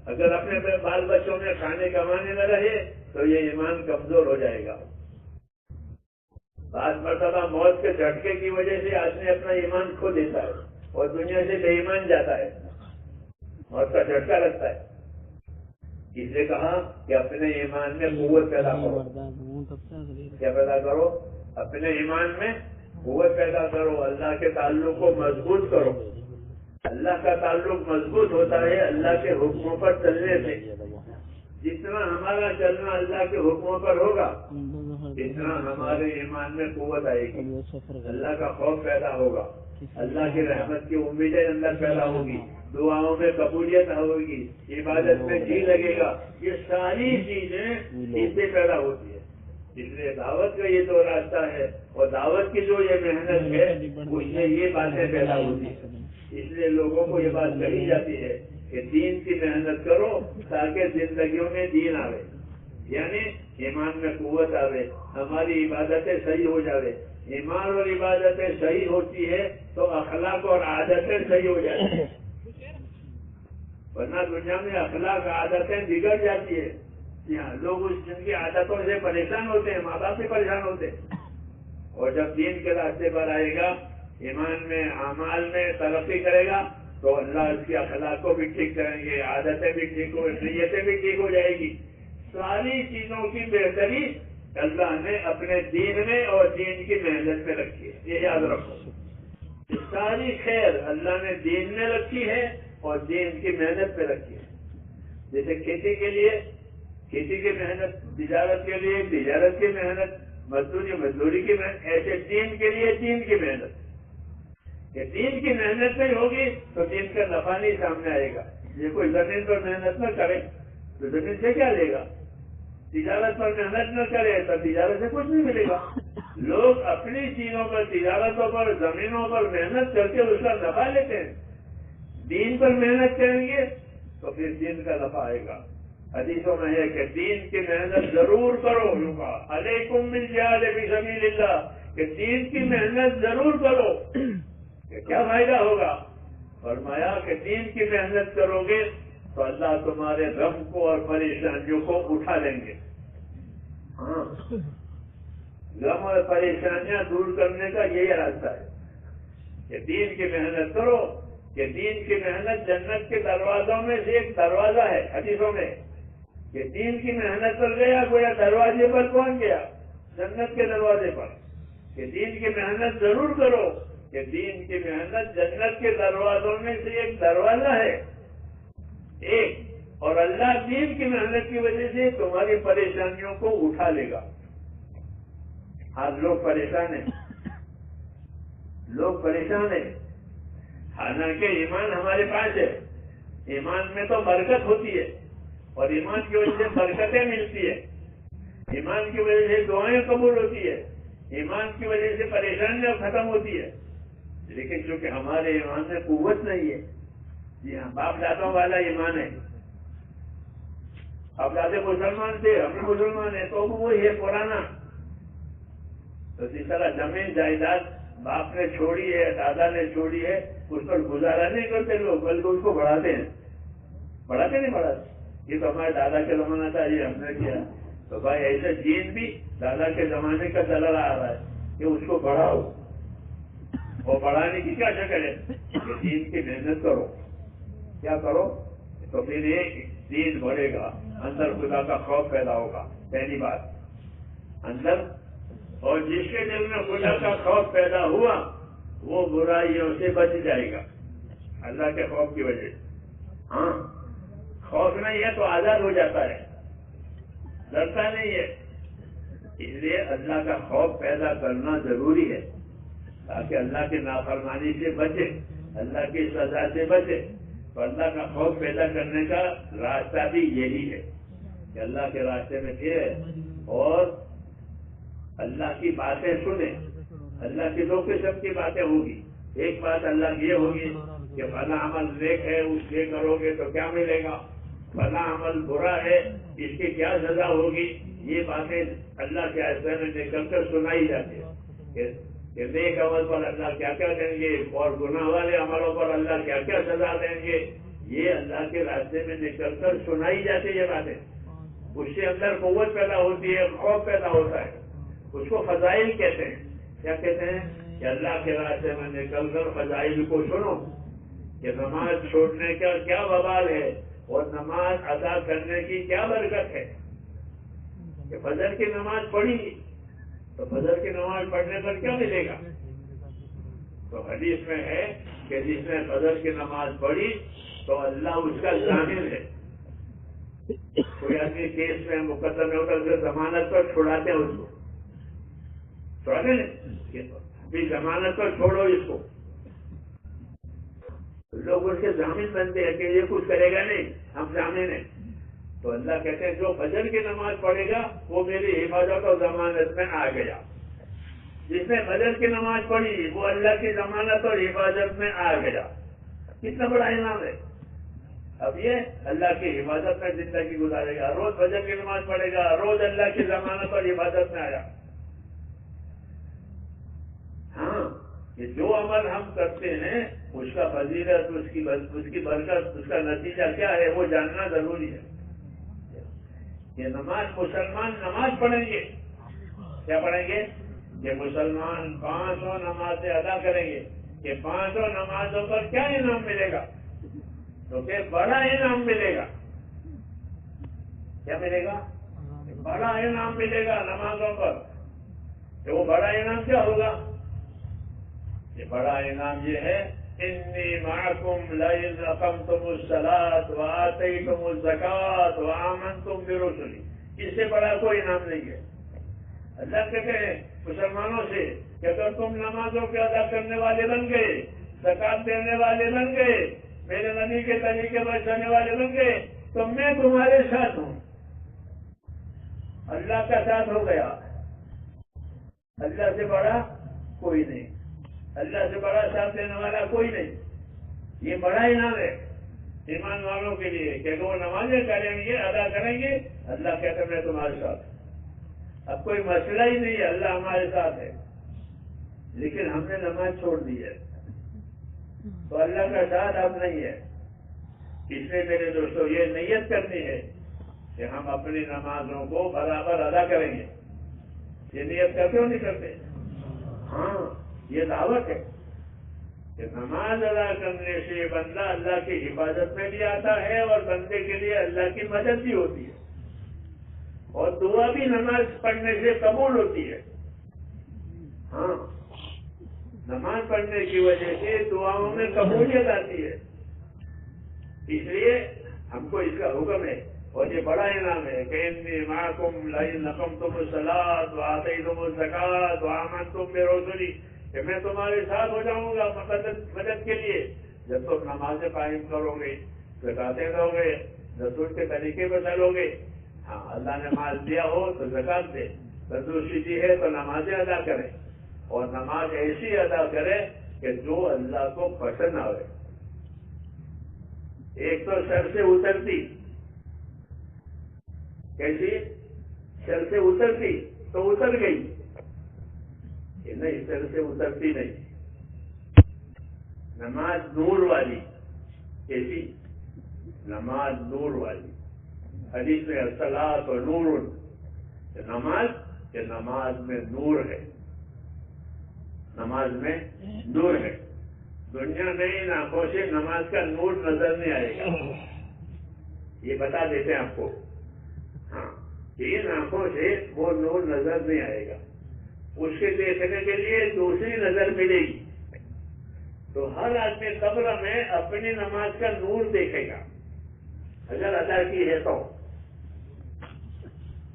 اگر اپنے بال بچوں میں کھانے کمانے نہ رہے تو یہ ایمان کمزور ہو جائے گا. بعض مرتبہ موت کے جھٹکے کی وجہ سے آدمی اپنا ایمان کھو دیتا ہے اور دنیا سے بے ایمان جاتا ہے، موت کا جھٹکا لگتا ہے. اس نے کہا کہ اپنے ایمان میں قوت پیدا کرو. کیا پیدا کرو؟ اپنے ایمان میں قوت پیدا کرو. اللہ کے تعلق کو مضبوط کرو. اللہ کا تعلق مضبوط ہوتا ہے اللہ کے حکموں پر چلنے سے. جتنا ہمارا چلنا اللہ کے حکموں پر ہوگا اتنا ہمارے ایمان میں قوت آئے گی، اللہ کا خوف پیدا ہوگا، اللہ کی رحمت کی امیدیں اندر پیدا ہوگی، دعاؤں میں قبولیت ہوگی، عبادت میں جی لگے گا. یہ ساری چیزیں اس سے پیدا ہوتی ہے. اس لیے دعوت کا یہ جو راستہ ہے اور دعوت کی جو یہ محنت ہے اس میں یہ باتیں پیدا ہوتی ہیں. اس لیے لوگوں کو یہ بات کہی جاتی ہے کہ دین کی محنت کرو تاکہ زندگیوں میں دین آوے، یعنی ایمان میں قوت آوے، ہماری عبادتیں صحیح ہو جاوے. ایمان اور عبادتیں صحیح ہوتی ہے تو اخلاق اور عادتیں صحیح ہو جاتی ہیں، ورنہ دنیا میں اخلاق عادتیں بگڑ جاتی ہے. یہاں لوگ جن کی عادتوں سے پریشان ہوتے ہیں، ماں باپ بھی پریشان ہوتے ہیں. اور جب دین کے راستے پر آئے گا، ایمان میں اعمال میں ترقی کرے گا تو اللہ اس کے اخلاق کو بھی ٹھیک کریں گے، عادتیں بھی ٹھیک ہو، نیتیں بھی ٹھیک ہو جائے گی. ساری چیزوں کی بہتری اللہ نے اپنے دین میں اور دین کی محنت میں رکھی ہے. یہ یاد رکھو، ساری خیر اللہ نے دین میں رکھی ہے اور دین کی محنت میں رکھی ہے. جیسے کھیتی کے لیے کھیتی کی محنت، تجارت کے لیے تجارت کی محنت، مزدوری کی محنت، ایسے دین کے لیے دین کی محنت. کہ دین کی محنت نہیں ہوگی تو دین کا نفع نہیں سامنے آئے گا. یہ کوئی زمین پر محنت نہ کرے تو زمین سے کیا لے گا؟ تجارت پر محنت نہ کرے تو تجارت سے کچھ نہیں ملے گا. لوگ اپنی چیزوں پر، تجارتوں پر، زمینوں پر محنت کر کے اس کا نفع لیتے ہیں. دین پر محنت کریں گے تو پھر دین کا نفع آئے گا. حدیثوں میں ہے کہ دین کی محنت ضرور کرو. علیکم بالجہاد فی سبیل اللہ، کہ دین کی محنت ضرور کرو. کہ کیا فائدہ ہوگا؟ فرمایا کہ دین کی محنت کرو گے تو اللہ تمہارے غم کو اور پریشانیوں کو اٹھا لیں گے. ہاں، غم اور پریشانیاں دور کرنے کا یہی راستہ ہے کہ دین کی محنت کرو. کہ دین کی محنت جنت کے دروازوں میں سے ایک دروازہ ہے. حدیثوں میں کہ دین کی محنت کر گیا گویا دروازے پر پہنچ گیا، جنت کے دروازے پر. کہ دین کی محنت ضرور کرو، کہ دین کی محنت جنت کے دروازوں میں سے ایک دروازہ ہے ایک. اور اللہ دین کی محنت کی وجہ سے تمہاری پریشانیوں کو اٹھا لے گا. آج لوگ پریشان ہیں، لوگ پریشان ہیں. حالانکہ ایمان ہمارے پاس ہے، ایمان میں تو برکت ہوتی ہے اور ایمان کی وجہ سے برکتیں ملتی ہے، ایمان کی وجہ سے دعائیں قبول ہوتی ہے، ایمان کی وجہ سے پریشانیاں ختم ہوتی ہے. لیکن چونکہ ہمارے ایمان میں قوت نہیں ہے. جی ہاں، باپ دادوں والا ایمان ہے. اب دادے مسلمان تھے، ہم بھی مسلمان ہیں، تو وہی ہے پرانا. تو اسی طرح زمین جائیداد باپ نے چھوڑی ہے، دادا نے چھوڑی ہے، اس پر گزارا نہیں کرتے لوگ، بلکہ اس کو بڑھاتے ہیں. بڑھاتے نہیں بڑھاتے. یہ تو ہمارے دادا کے زمانہ تھا، یہ ہم نے کیا. تو بھائی ایسے دین بھی دادا کے زمانے کا چلا آ رہا ہے کہ اس کو بڑھاؤ. اور بڑھانے کی کیا شکل ہے کہ دین کی محنت کرو. کیا کرو؟ تو پھر ایک دین بڑھے گا، اندر خدا کا خوف پیدا ہوگا. پہلی بات اندر. اور جس کے دل میں خدا کا خوف پیدا ہوا وہ برائیوں سے بچ جائے گا اللہ کے خوف کی وجہ سے. ہاں، خوف نہیں ہے تو آزاد ہو جاتا ہے. ڈرتا نہیں ہے. اس لیے اللہ کا خوف پیدا کرنا ضروری ہے تاکہ اللہ کی نافرمانی سے بچے, اللہ کی سزا سے بچے. تو اللہ کا خوف پیدا کرنے کا راستہ بھی یہی ہے کہ اللہ کے راستے میں پھرے اور اللہ کی باتیں سنیں. اللہ کی دو قسم کی باتیں ہوگی. ایک بات اللہ کی یہ ہوگی کہ فلاں عمل نیک ہے, اس یہ کرو گے تو کیا ملے گا, فلاں عمل برا ہے اس کی کیا سزا ہوگی. یہ باتیں اللہ کے راستے میں نکل کر سنائی جاتی ہے کہ نیک عمل پر اللہ کیا کیا دیں گے اور گناہ والے عملوں پر اللہ کیا کیا سزا دیں گے. یہ اللہ کے راستے میں نکل کر سنائی جاتی ہے یہ باتیں. اس سے اندر قوت پیدا ہوتی ہے, خوف پیدا ہوتا ہے. اس کو فضائل کہتے ہیں. کیا کہتے ہیں کہ اللہ کے راستے میں نکل کر فضائل کو سنو کہ نماز چھوڑنے کا کیا وبال ہے اور نماز ادا کرنے کی کیا برکت ہے. کہ فجر کی نماز پڑھی تو فجر کی نماز پڑھنے پر کیا ملے گا. تو حدیث میں ہے کہ جس نے فجر کی نماز پڑھی تو اللہ اس کا ضامن ہے. کوئی آدمی کیس میں مقدمے ہوتا ہے ضمانت پر چھڑاتے ہیں اس کو, چھوڑاتے نہیں ابھی ضمانت پر چھوڑو اس کو. لوگ اس کے ضامن بنتے ہیں کہ یہ کچھ کرے گا نہیں, ہم ضامن ہیں. تو اللہ کہتے ہیں جو فجر کی نماز پڑھے گا وہ میری حفاظت اور ضمانت میں آ گیا. جس نے فجر کی نماز پڑھی وہ اللہ کی ضمانت اور حفاظت میں آ گیا. کتنا بڑا انعام ہے. اب یہ اللہ کی حفاظت میں زندگی گزارے گا, روز فجر کی نماز پڑھے گا, روز اللہ کی ضمانت اور حفاظت میں آیا. ہاں, یہ جو عمل ہم کرتے ہیں اس کا فضیلت, اس کی برکت, اس کا نتیجہ کیا ہے وہ جاننا ضروری ہے. یہ نماز, مسلمان نماز پڑھیں گے, کیا پڑھیں گے کہ مسلمان 500 نمازیں ادا کریں گے کہ 500 نمازوں پر کیا انعام ملے گا. تو کہ بڑا انعام ملے گا. کیا ملے گا؟ بڑا انعام ملے گا نمازوں پر. تو وہ بڑا انعام کیا ہوگا؟ یہ بڑا انعام یہ ہے انی معکم لئن اقمتم الصلاۃ وآتیتم الزکاۃ وآمنتم برسلی. اس سے بڑا کوئی انعام نہیں ہے. اللہ کہتے ہیں مسلمانوں سے کہ اگر تم نمازوں کے ادا کرنے والے بن گئے, زکات دینے والے بن گئے, میرے نبی کے طریقے پر چلنے والے بن گئے تو میں تمہارے ساتھ ہوں. اللہ کا ساتھ ہو گیا. اللہ سے بڑا کوئی نہیں, اللہ سے بڑا ساتھ دینے والا کوئی نہیں. یہ بڑا انعام ہے ایمان والوں کے لیے کہ وہ نمازیں کریں گے, ادا کریں گے, اللہ کہتے ہیں میں تمہارے ساتھ. اب کوئی مسئلہ ہی نہیں ہے, اللہ ہمارے ساتھ ہے, لیکن ہم نے نماز چھوڑ دی ہے تو اللہ کا ساتھ اب نہیں ہے. اس لیے میرے دوستوں یہ نیت کرنی ہے کہ ہم اپنی نمازوں کو برابر ادا کریں گے. یہ نیت کر کیوں نہیں کرتے؟ ہاں, یہ دعوت ہے کہ نماز ادا کرنے سے بندہ اللہ کی حفاظت میں بھی آتا ہے اور بندے کے لیے اللہ کی مدد بھی ہوتی ہے, اور دعا بھی نماز پڑھنے سے قبول ہوتی ہے. ہاں, نماز پڑھنے کی وجہ سے دعاؤں میں قبولیت آتی ہے. اس لیے ہم کو اس کا حکم ہے اور یہ بڑا انعام ہے کہ انی معکم لئن اقمتم الصلاۃ وآتیتم الزکاۃ وآمنتم برسلی, کہ میں تمہارے ساتھ ہو جاؤں گا مدد کے لیے جب تم نمازیں قائم کرو گے, زکاتیں دو گے, رسول کے طریقے پر چلو گے. ہاں, اللہ نے مال دیا ہو تو زکات دے, تندرستی دی ہے تو نمازیں ادا کرے, اور نماز ایسی ادا کرے کہ جو اللہ کو پسند آئے. ایک تو سر سے اترتی, کیسی سر سے اترتی تو اتر گئی, نہیں سر سے اترتی نہیں. نماز نور والی, کیسی نماز نور والی. حدیث میں الصلاۃ نور, نماز کہ نماز میں نور ہے, نماز میں نور ہے. دنیا میں ان آنکھوں سے نماز کا نور نظر نہیں آئے گا, یہ بتا دیتے ہیں آپ کو. ہاں, ان آنکھوں سے وہ نور نظر نہیں آئے گا. اس کے دیکھنے کے لیے دوسری نظر ملے گی. تو ہر آدمی قبر میں اپنی نماز کا نور دیکھے گا اگر ادا کی ہے تو.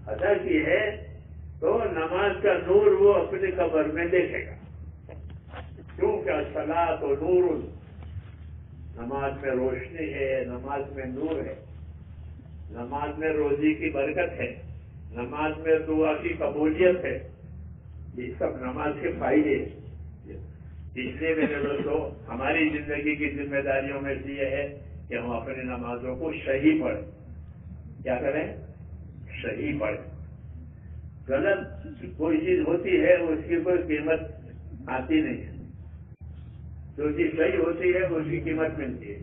ادا کی ہے تو نماز کا نور وہ اپنے قبر میں دیکھے گا، کیونکہ الصلاۃ نور، نماز میں روشنی ہے، نماز میں نور ہے، نماز میں روزی کی برکت ہے، نماز میں دعا کی قبولیت ہے، یہ سب نماز کے فائدے ہیں۔ اس لیے میرے دوستوں ہماری زندگی کی ذمہ داریوں میں سے یہ ہے کہ ہم اپنی نمازوں کو صحیح پڑھیں۔ کیا کریں؟ صحیح پڑھیں۔ غلط کوئی چیز ہوتی ہے اس کی کوئی قیمت آتی نہیں ہے، جو چیز صحیح ہوتی ہے اس کی قیمت ملتی ہے،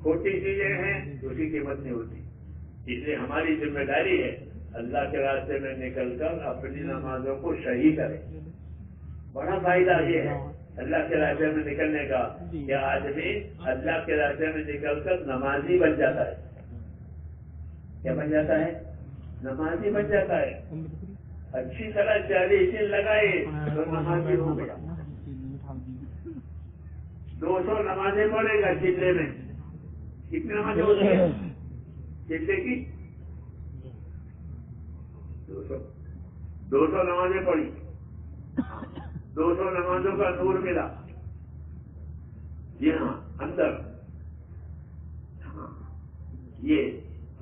کھوٹی چیزیں ہیں اس کی قیمت نہیں ہوتی۔ اس لیے ہماری ذمہ داری ہے اللہ کے راستے میں نکل کر اپنی نمازوں کو صحیح کریں۔ بڑا فائدہ یہ ہے اللہ کے راستے میں نکلنے کا کہ آدمی اللہ کے راستے میں نکل کر نمازی بن جاتا ہے۔ کیا بن جاتا ہے؟ نمازی بن جاتا ہے۔ اچھی طرح 40 دن لگائے تو نمازی ہو گیا۔ 200 نمازیں پڑھے گا چلے میں، کتنی نمازیں ہوتی ہیں چلے کی؟ 200 نمازیں پڑھی، 200 نمازوں کا نور ملا۔ جی ہاں، اندر یہ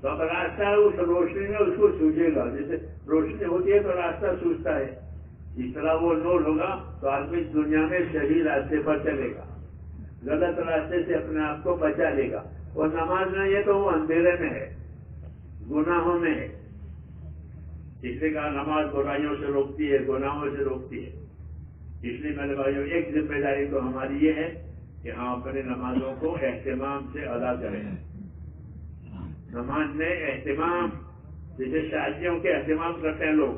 تو اب راستہ اس روشنی میں اس کو سوجے گا، جیسے روشنی ہوتی ہے تو راستہ سوجتا ہے، اس طرح وہ نور ہوگا تو آدمی دنیا میں صحیح راستے پر چلے گا، غلط راستے سے اپنے آپ کو بچا لے گا۔ اور نماز نہیں ہے تو وہ اندھیرے میں ہے، گناہوں میں ہے۔ اس لیے کہا نماز برائیوں سے روکتی ہے، گناہوں سے روکتی ہے۔ اس لیے میرے بھائیوں ایک ذمہ داری تو ہماری یہ ہے کہ ہم اپنے نمازوں کو اہتمام سے ادا کریں۔ نماز میں اہتمام، جیسے شادیوں کے اہتمام کرتے ہیں لوگ،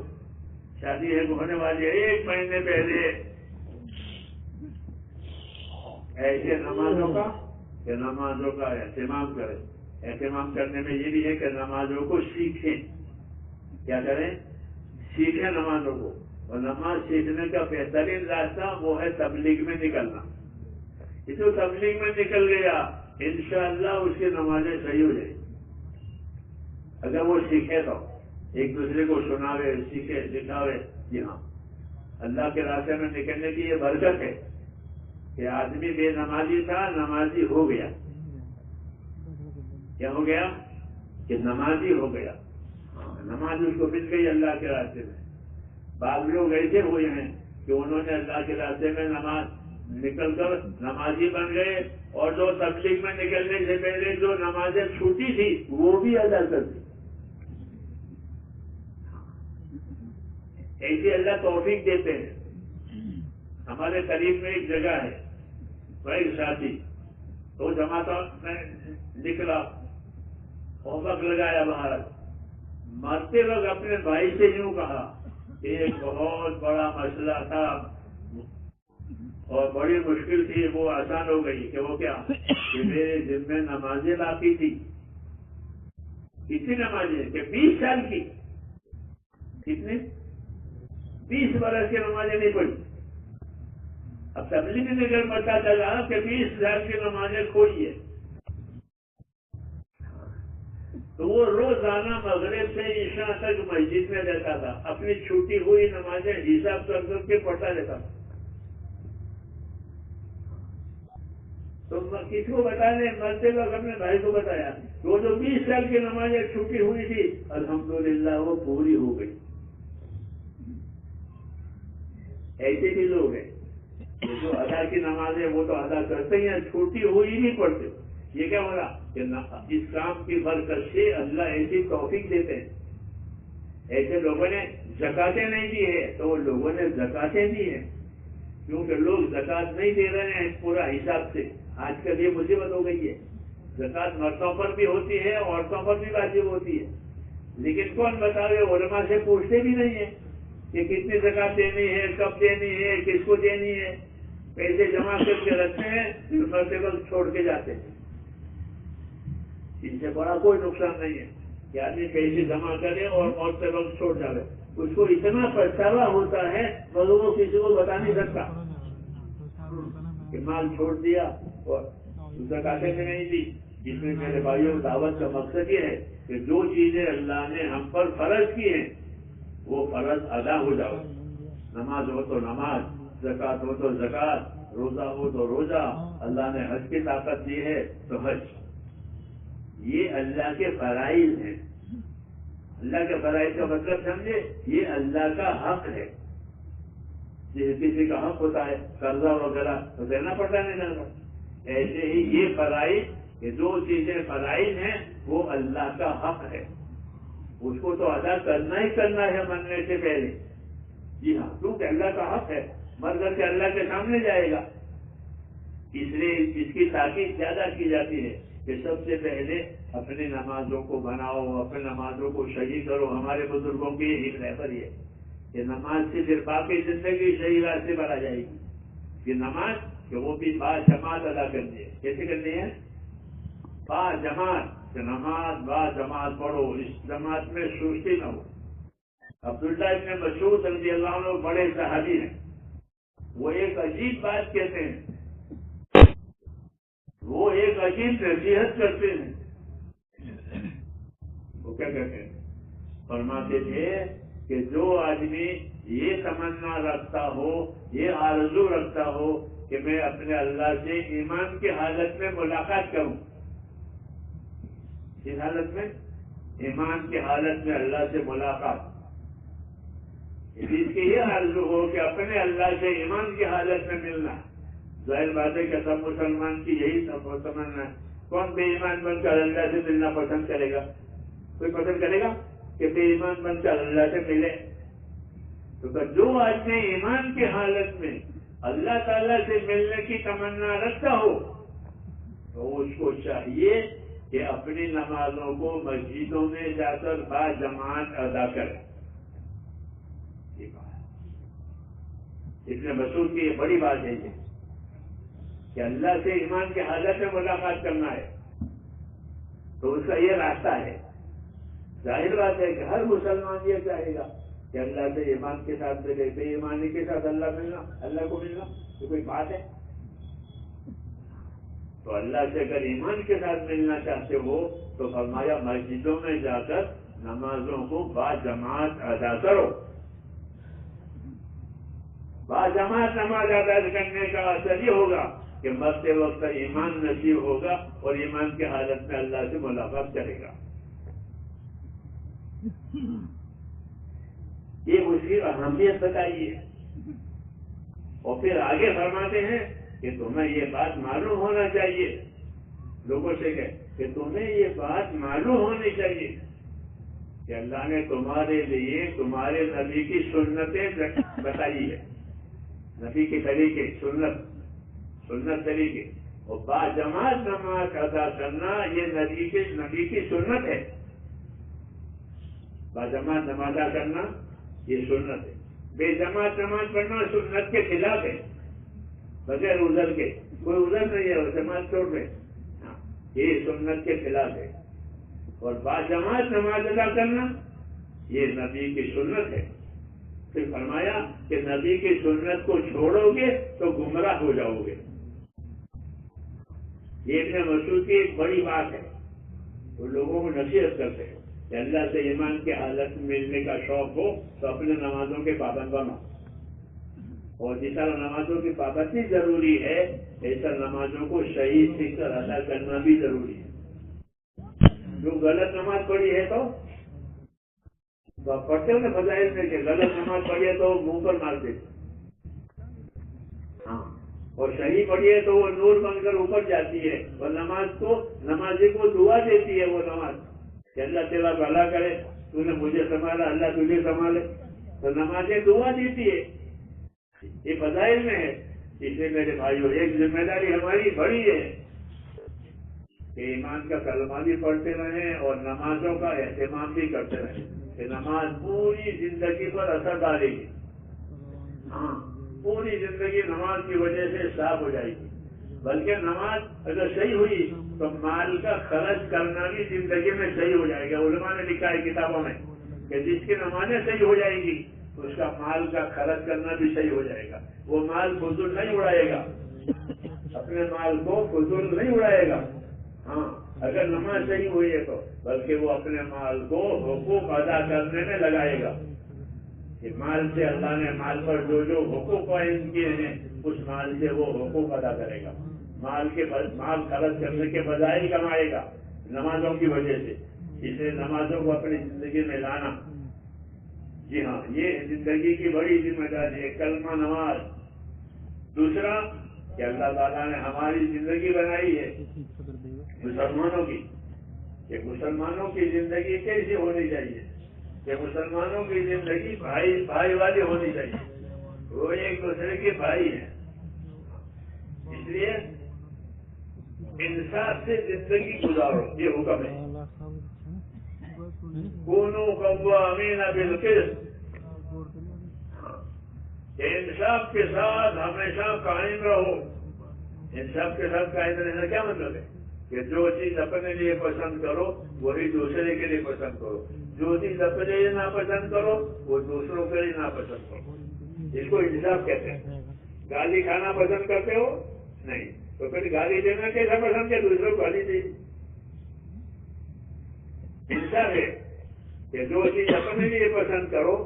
شادی ہے ہونے والی ہے 1 مہینے پہلے، ایسے نمازوں کا اہتمام کریں۔ اہتمام کرنے میں یہ بھی ہے کہ نمازوں کو سیکھیں۔ کیا کریں؟ سیکھیں نمازوں کو۔ اور نماز سیکھنے کا بہترین راستہ وہ ہے تبلیغ میں نکلنا۔ یہ جو تبلیغ میں نکل گیا انشاءاللہ اس کی نمازیں صحیح ہو جائیں۔ اگر وہ سیکھے تو ایک دوسرے کو سناوے، سیکھے، سکھاوے۔ جی ہاں، اللہ کے راستے میں نکلنے کی یہ برکت ہے کہ آدمی بے نمازی تھا، نمازی ہو گیا۔ کیا ہو گیا؟ کہ نمازی ہو گیا۔ نماز اس کو مل گئی اللہ کے راستے میں۔ بعض لوگ ایسے ہوئے ہیں کہ انہوں نے اللہ کے راستے میں نماز نکل کر نمازی بن گئے، اور جو تبلیغ میں نکلنے سے پہلے جو نمازیں چھوٹی تھی وہ بھی ادا کر دی۔ ایسے اللہ توفیق دیتے ہیں۔ ہمارے قریب میں ایک جگہ ہے، وہ ایک ساتھی تو جماعت میں نکلا، ہومورک لگایا باہر، مرتے وقت اپنے بھائی سے یوں کہا کہ ایک بہت بڑا مسئلہ تھا اور بڑی مشکل تھی، وہ آسان ہو گئی۔ کہ وہ کیا؟ کہ میرے ذمہ نمازیں باقی تھی۔ کتنی نمازیں؟ کہ 20 سال کی۔ کتنے؟ 20 برس کی نمازیں نہیں پڑھی۔ اب تبلیغ میں نکل پتا چلا کہ 20 سال کی نمازیں کھوئی ہے۔ تو وہ روزانہ مغرب سے عشاء تک مسجد میں رہتا تھا، اپنی چھوٹی ہوئی نمازیں حساب کر کے پڑھتا رہتا تھا۔ تو کسی کو بتانے مرتے وقت اپنے بھائی کو بتایا، وہ جو 20 سال کی نمازیں چھوٹی ہوئی تھی الحمدللہ وہ پوری ہو گئی۔ ایسے بھی لوگ ہیں جو ادا کی نمازیں وہ تو ادا کرتے ہیں، چھوٹی ہوئی نہیں پڑھتے۔ یہ کیا ہو رہا کہ اس کام کی برکت سے اللہ ایسی توفیق دیتے ہیں۔ ایسے لوگوں نے زکاتیں نہیں دی ہے تو وہ لوگوں نے زکاتیں دی ہیں، کیونکہ لوگ زکات نہیں دے رہے ہیں پورا حساب سے۔ آج کل یہ مصیبت ہو گئی ہے، زکات مردوں پر بھی ہوتی ہے، عورتوں پر بھی واجب ہوتی ہے، لیکن کون بتاوے؟ علماء سے پوچھتے بھی نہیں ہے کہ کتنی زکات دینی ہے، کب دینی ہے، کس کو دینی ہے۔ پیسے جمع کر کے رکھتے ہیں، پھر مرتے وقت چھوڑ کے جاتے ہیں۔ ان سے بڑا کوئی نقصان نہیں ہے کہ آدمی پیسے جمع کرے اور مرتے وقت چھوڑ جائے، اس کو اتنا پچھتاوا ہوتا ہے مگر وہ کسی کو بتا نہیں سکتا کہ مال چھوڑ دیا اور زکاتیں نہیں دی، اس میں میرے بھائیوں دعوت کا مقصد یہ ہے کہ جو چیزیں اللہ نے ہم پر فرض کی ہیں وہ فرض ادا ہو جاؤ. نماز ہو تو نماز، زکات ہو تو زکات، روزہ ہو تو روزہ، اللہ نے حج کی طاقت دی ہے تو حج. یہ اللہ کے فرائض ہیں. اللہ کے فرائض کا مطلب سمجھے، یہ اللہ کا حق ہے. کسی کا حق ہوتا ہے قرضہ وغیرہ تو دینا پڑتا نہیں دینا. ایسے ہی یہ فرائض کہ جو چیزیں فرائض ہیں وہ اللہ کا حق ہے، اس کو تو ادا کرنا ہی کرنا ہے مرنے سے پہلے. جی ہاں، کیونکہ اللہ کا حق ہے، مر کر کے اللہ کے سامنے جائے گا. اس لیے اس کی تاکید زیادہ کی جاتی ہے کہ سب سے پہلے اپنی نمازوں کو بناؤ، اپنی نمازوں کو صحیح کرو. ہمارے بزرگوں کی یہی رہبر ہے کہ نماز سے پھر باقی زندگی صحیح راستے پر آ جائے گی. یہ نماز کہ وہ بھی با جماعت ادا کرنی ہے. کیسے کرنی ہے؟ با جماعت. کہ نماز با جماعت پڑھو، اس جماعت میں سستی نہ ہو. عبداللہ ابن مسعود رضی اللہ عنہ بڑے صحابی ہیں. وہ ایک عجیب بات کہتے ہیں، وہ ایک عجیب نصیحت کرتے ہیں. وہ کیا کہتے ہیں؟ فرماتے تھے کہ جو آدمی یہ تمنا رکھتا ہو، یہ آرزو رکھتا ہو کہ میں اپنے اللہ سے ایمان کی حالت میں ملاقات کروں، اس حالت میں ایمان کی حالت میں اللہ سے ملاقات، اس کی یہ آرزو ہو کہ اپنے اللہ سے ایمان کی حالت میں ملنا. ظاہر بات ہے کہ سب مسلمان کی یہی تمنا ہے. کون بے ایمان بن کر اللہ سے ملنا پسند کرے گا؟ کوئی پسند کرے گا کہ بے ایمان بن کر اللہ سے ملے؟ تو جو آدمی ایمان کی حالت میں اللہ تعالیٰ سے ملنے کی تمنا رکھتا ہو تو اس کو چاہیے کہ اپنی نمازوں کو مسجدوں میں جا کر با جماعت ادا کرے. ابن مسعود کی یہ بڑی بات ہے کہ اللہ سے ایمان کی حالت میں ملاقات کرنا ہے تو اس کا یہ راستہ ہے. ظاہر بات ہے کہ ہر مسلمان یہ چاہے گا کہ اللہ سے ایمان کے ساتھ ملے. بے ایمانی کے ساتھ اللہ ملنا، اللہ کو ملنا تو کوئی بات ہے؟ تو اللہ سے اگر ایمان کے ساتھ ملنا چاہتے ہو تو فرمایا مسجدوں میں جا کر نمازوں کو با جماعت ادا کرو. با جماعت نماز ادا کرنے کا اثر یہ ہوگا کہ مرتے وقت ایمان نصیب ہوگا اور ایمان کی حالت میں اللہ سے ملاقات کرے گا. یہ اس کی اہمیت بتائی ہے. اور پھر آگے فرماتے ہیں کہ تمہیں یہ بات معلوم ہونا چاہیے، لوگوں سے کہ تمہیں یہ بات معلوم ہونی چاہیے کہ اللہ نے تمہارے لیے تمہارے نبی کی سنتیں بتائی ہے. نبی کے طریقے، سنت طریقے، اور با جماعت نماز ادا کرنا یہ نبی کی سنت ہے. با جماعت نماز ادا کرنا یہ سنت ہے. بے جماعت نماز پڑھنا سنت کے خلاف ہے، بغیر عذر کے. کوئی عذر نہیں ہے، جماعت چھوڑ دیں، یہ سنت کے خلاف ہے. اور با جماعت نماز ادا کرنا یہ نبی کی سنت ہے. پھر فرمایا کہ نبی کی سنت کو چھوڑو گے تو گمراہ ہو جاؤ گے. یہ ابن مسعود کی ایک بڑی بات ہے. وہ لوگوں کو نصیحت کرتے ہیں کہ اللہ سے ایمان کی حالت میں ملنے کا شوق ہو تو اپنے نمازوں کے پابند بنو. اور جس طرح نمازوں کی پابندی ضروری ہے ایسا نمازوں کو صحیح سیکھ کر ادا کرنا بھی ضروری ہے. جو غلط نماز پڑھی ہے تو پڑھتے ہو نا فضائل میں کہ غلط نماز پڑھی ہے تو منہ پر مار دیتے، ہاں، اور صحیح پڑھی ہے تو وہ نور بن کر اوپر جاتی ہے. اور نمازی کو دعا دیتی ہے وہ نماز کہ اللہ تیرا بھلا کرے، تو نے مجھے سنبھالا، اللہ تجھے سنبھالے. تو نمازیں دعا دیتی ہے. یہ فضائل میں ہے. اس لیے میرے بھائیوں ایک ذمہ داری ہماری بڑی ہے کہ ایمان کا کلمہ بھی پڑھتے رہیں اور نمازوں کا اہتمام بھی کرتے رہیں کہ نماز پوری زندگی پر اثر ڈالے گی. ہاں، پوری زندگی نماز کی وجہ سے صاف ہو جائے گی. بلکہ نماز اگر صحیح ہوئی تو مال کا خرچ کرنا بھی زندگی میں صحیح ہو جائے گا. علماء نے لکھا ہے کتابوں میں کہ جس کی نمازیں صحیح ہو جائیں گی اس کا مال کا خرچ کرنا بھی صحیح ہو جائے گا. وہ مال فضول نہیں اڑائے گا، اپنے مال کو فضول نہیں اڑائے گا. ہاں، اگر نماز صحیح ہوئی ہے تو، بلکہ وہ اپنے مال کو حقوق ادا کرنے میں لگائے گا کہ مال سے اللہ نے مال پر جو جو حقوق قائم کیے ہیں اس مال سے وہ حقوق ادا کرے گا. مال خرچ کرنے کے بجائے ہی کمائے گا نمازوں کی وجہ سے. اس لیے نمازوں کو اپنی زندگی میں لانا، جی ہاں، یہ زندگی کی بڑی ذمہ داری ہے، کلمہ نماز. دوسرا کہ اللہ تعالیٰ نے ہماری زندگی بنائی ہے مسلمانوں کی، کہ مسلمانوں کی زندگی کیسی ہونی چاہیے، کہ مسلمانوں کی زندگی بھائی والی ہونی چاہیے، وہ ایک دوسرے کے بھائی ہیں. اس لیے انصاف سے زندگی گزارو، یہ حکم ہے. کونوا قوامین بالقسط، کہ انصاف کے ساتھ ہمیشہ قائم رہو. انصاف کے ساتھ قائم رہنے کا کیا مطلب ہے؟ کہ جو چیز اپنے لیے پسند کرو وہی دوسرے کے لیے پسند کرو، جو چیز اپنے لیے ناپسند کرو وہ دوسروں کے لیے ناپسند کرو. اس کو انصاف کہتے ہیں. گالی کھانا پسند کرتے ہو؟ نہیں، تو پھر گالی دینا کیسا پسند ہے؟ دوسروں کو گالی دی. انصاف ہے کہ جو چیز اپنے لیے پسند کرو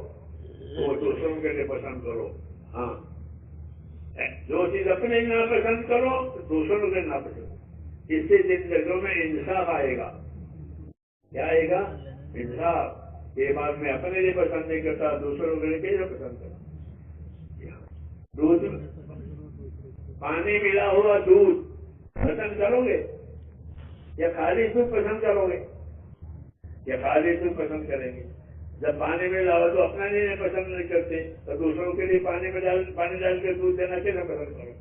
وہ دوسروں کے لیے پسند کرو. ہاں، جو چیز اپنے لیے ناپسند کرو دوسروں کے ناپسند. اس سے زندگیوں میں انصاف آئے گا. کیا آئے گا؟ انصاف. یہ بات میں اپنے لیے پسند نہیں کرتا، دوسروں کے لیے کیسے پسند کرتا. دودھ، پانی ملا ہوا دودھ پسند کرو گے یا خالی دودھ پسند کرو گے؟ یا خالی دودھ پسند کریں گے. جب پانی ملا ہوا تو اپنا لیے پسند نہیں کرتے، تو دوسروں کے لیے پانی ڈال کے دودھ دینا کیسے پسند کرو؟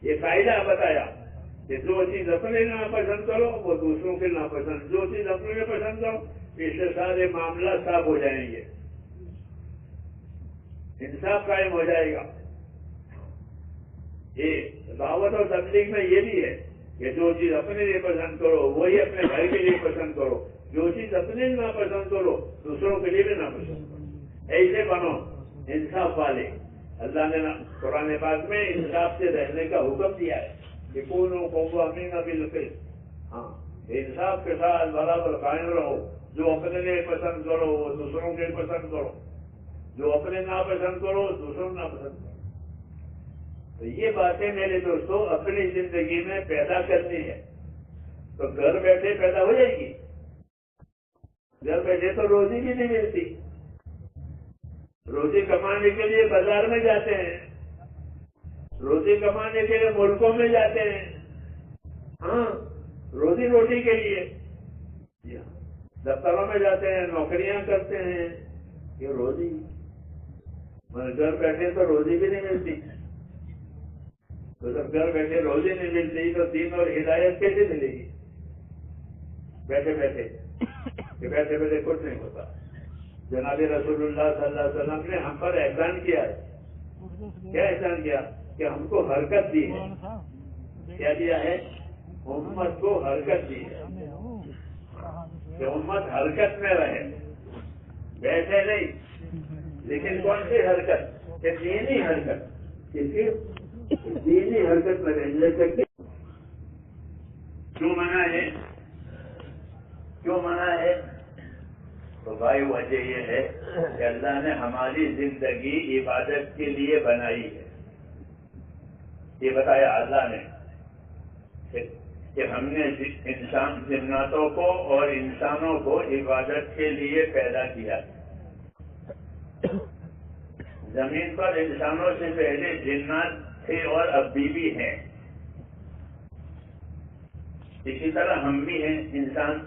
یہ قاعدہ بتایا کہ جو چیز اپنے ناپسند کرو وہ دوسروں کے ناپسند، جو چیز اپنے لیے پسند کرو اس سے سارے معاملات صاف ہو جائیں گے، انصاف قائم ہو جائے گا. یہ دعوت اور تبلیغ میں یہ بھی ہے کہ جو چیز اپنے لیے پسند کرو وہی اپنے بھائی کے لیے پسند کرو، جو چیز اپنے لیے ناپسند کرو دوسروں کے لیے بھی ناپسند کرو. ایسے بنو انصاف والے. اللہ نے قرآن پاک میں انصاف سے رہنے کا حکم دیا ہے کہ کونوا قوامین بالقسط. ہاں، انصاف کے ساتھ برابر قائم رہو. جو اپنے لیے پسند کرو وہ دوسروں کے لیے پسند کرو، جو اپنے ناپسند کرو دوسروں ناپسند کرو. تو یہ باتیں میرے دوستوں اپنی زندگی میں پیدا کرنی ہے. تو گھر بیٹھے پیدا ہو جائے گی. گھر بیٹھے تو روزی بھی نہیں ملتی. روزی کمانے کے لیے بازار میں جاتے ہیں، روزی کمانے کے لیے ملکوں میں جاتے ہیں. ہاں، روزی روٹی کے لیے دفتروں میں جاتے ہیں، نوکریاں کرتے ہیں. یہ روزی، گھر بیٹھے تو روزی بھی نہیں ملتی. تو جب گھر بیٹھے روزی نہیں ملتی تو دین اور ہدایت کیسے ملے گی؟ بیٹھے بیٹھے کہ بیٹھے بیٹھے کچھ نہیں ہوتا. جناب رسول اللہ صلی اللہ علیہ وسلم نے ہم پر احسان کیا ہے. کیا احسان کیا؟ کہ ہم کو حرکت دی ہے. کیا دیا ہے؟ امت کو حرکت دی ہے کہ امت حرکت میں رہے، بیٹھے نہیں. لیکن کون سی حرکت؟ کہ دینی حرکت. کسی دینی حرکت میں رہنے سکتے. کیوں منع ہے؟ کیوں منع ہے؟ تو بھائی وجہ یہ ہے کہ اللہ نے ہماری زندگی عبادت کے لیے بنائی ہے. یہ بتایا اللہ نے کہ ہم نے انسان جناتوں کو اور انسانوں کو عبادت کے لیے پیدا کیا. زمین پر انسانوں سے پہلے جنات تھے اور اب بھی ہیں. اسی طرح ہم بھی ہیں انسان.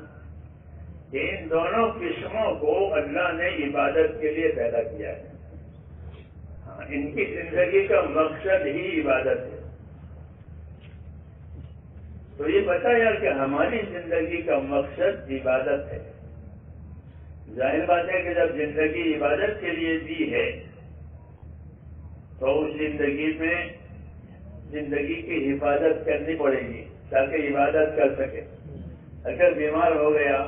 ان دونوں قسموں کو اللہ نے عبادت کے لیے پیدا کیا ہے. ان کی زندگی کا مقصد ہی عبادت ہے. تو یہ بتایا کہ ہماری زندگی کا مقصد عبادت ہے. ظاہر بات ہے کہ جب زندگی عبادت کے لیے دی ہے تو اس زندگی میں زندگی کی حفاظت کرنی پڑے گی تاکہ عبادت کر سکے. اگر بیمار ہو گیا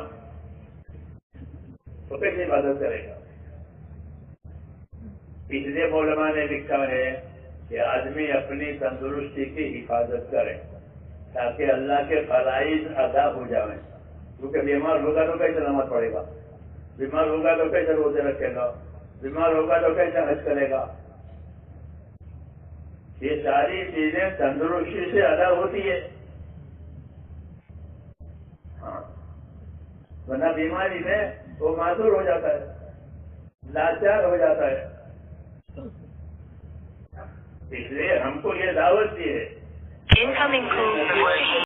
تو کیسے عبادت کرے گا؟ پچھلے علماء نے لکھا ہے کہ آدمی اپنی تندرستی کی حفاظت کرے تاکہ اللہ کے فرائض ادا ہو جائیں. کیونکہ بیمار ہوگا تو کیسے نماز پڑھے گا، بیمار ہوگا تو کیسے روزے رکھے گا، بیمار ہوگا تو کیسے حج کرے گا. یہ ساری چیزیں تندرستی سے ادا ہوتی ہے. ہاں، ورنہ بیماری میں وہ معذور ہو جاتا ہے، لاچار ہو جاتا ہے. اس لیے ہم کو یہ دعوت دی ہے.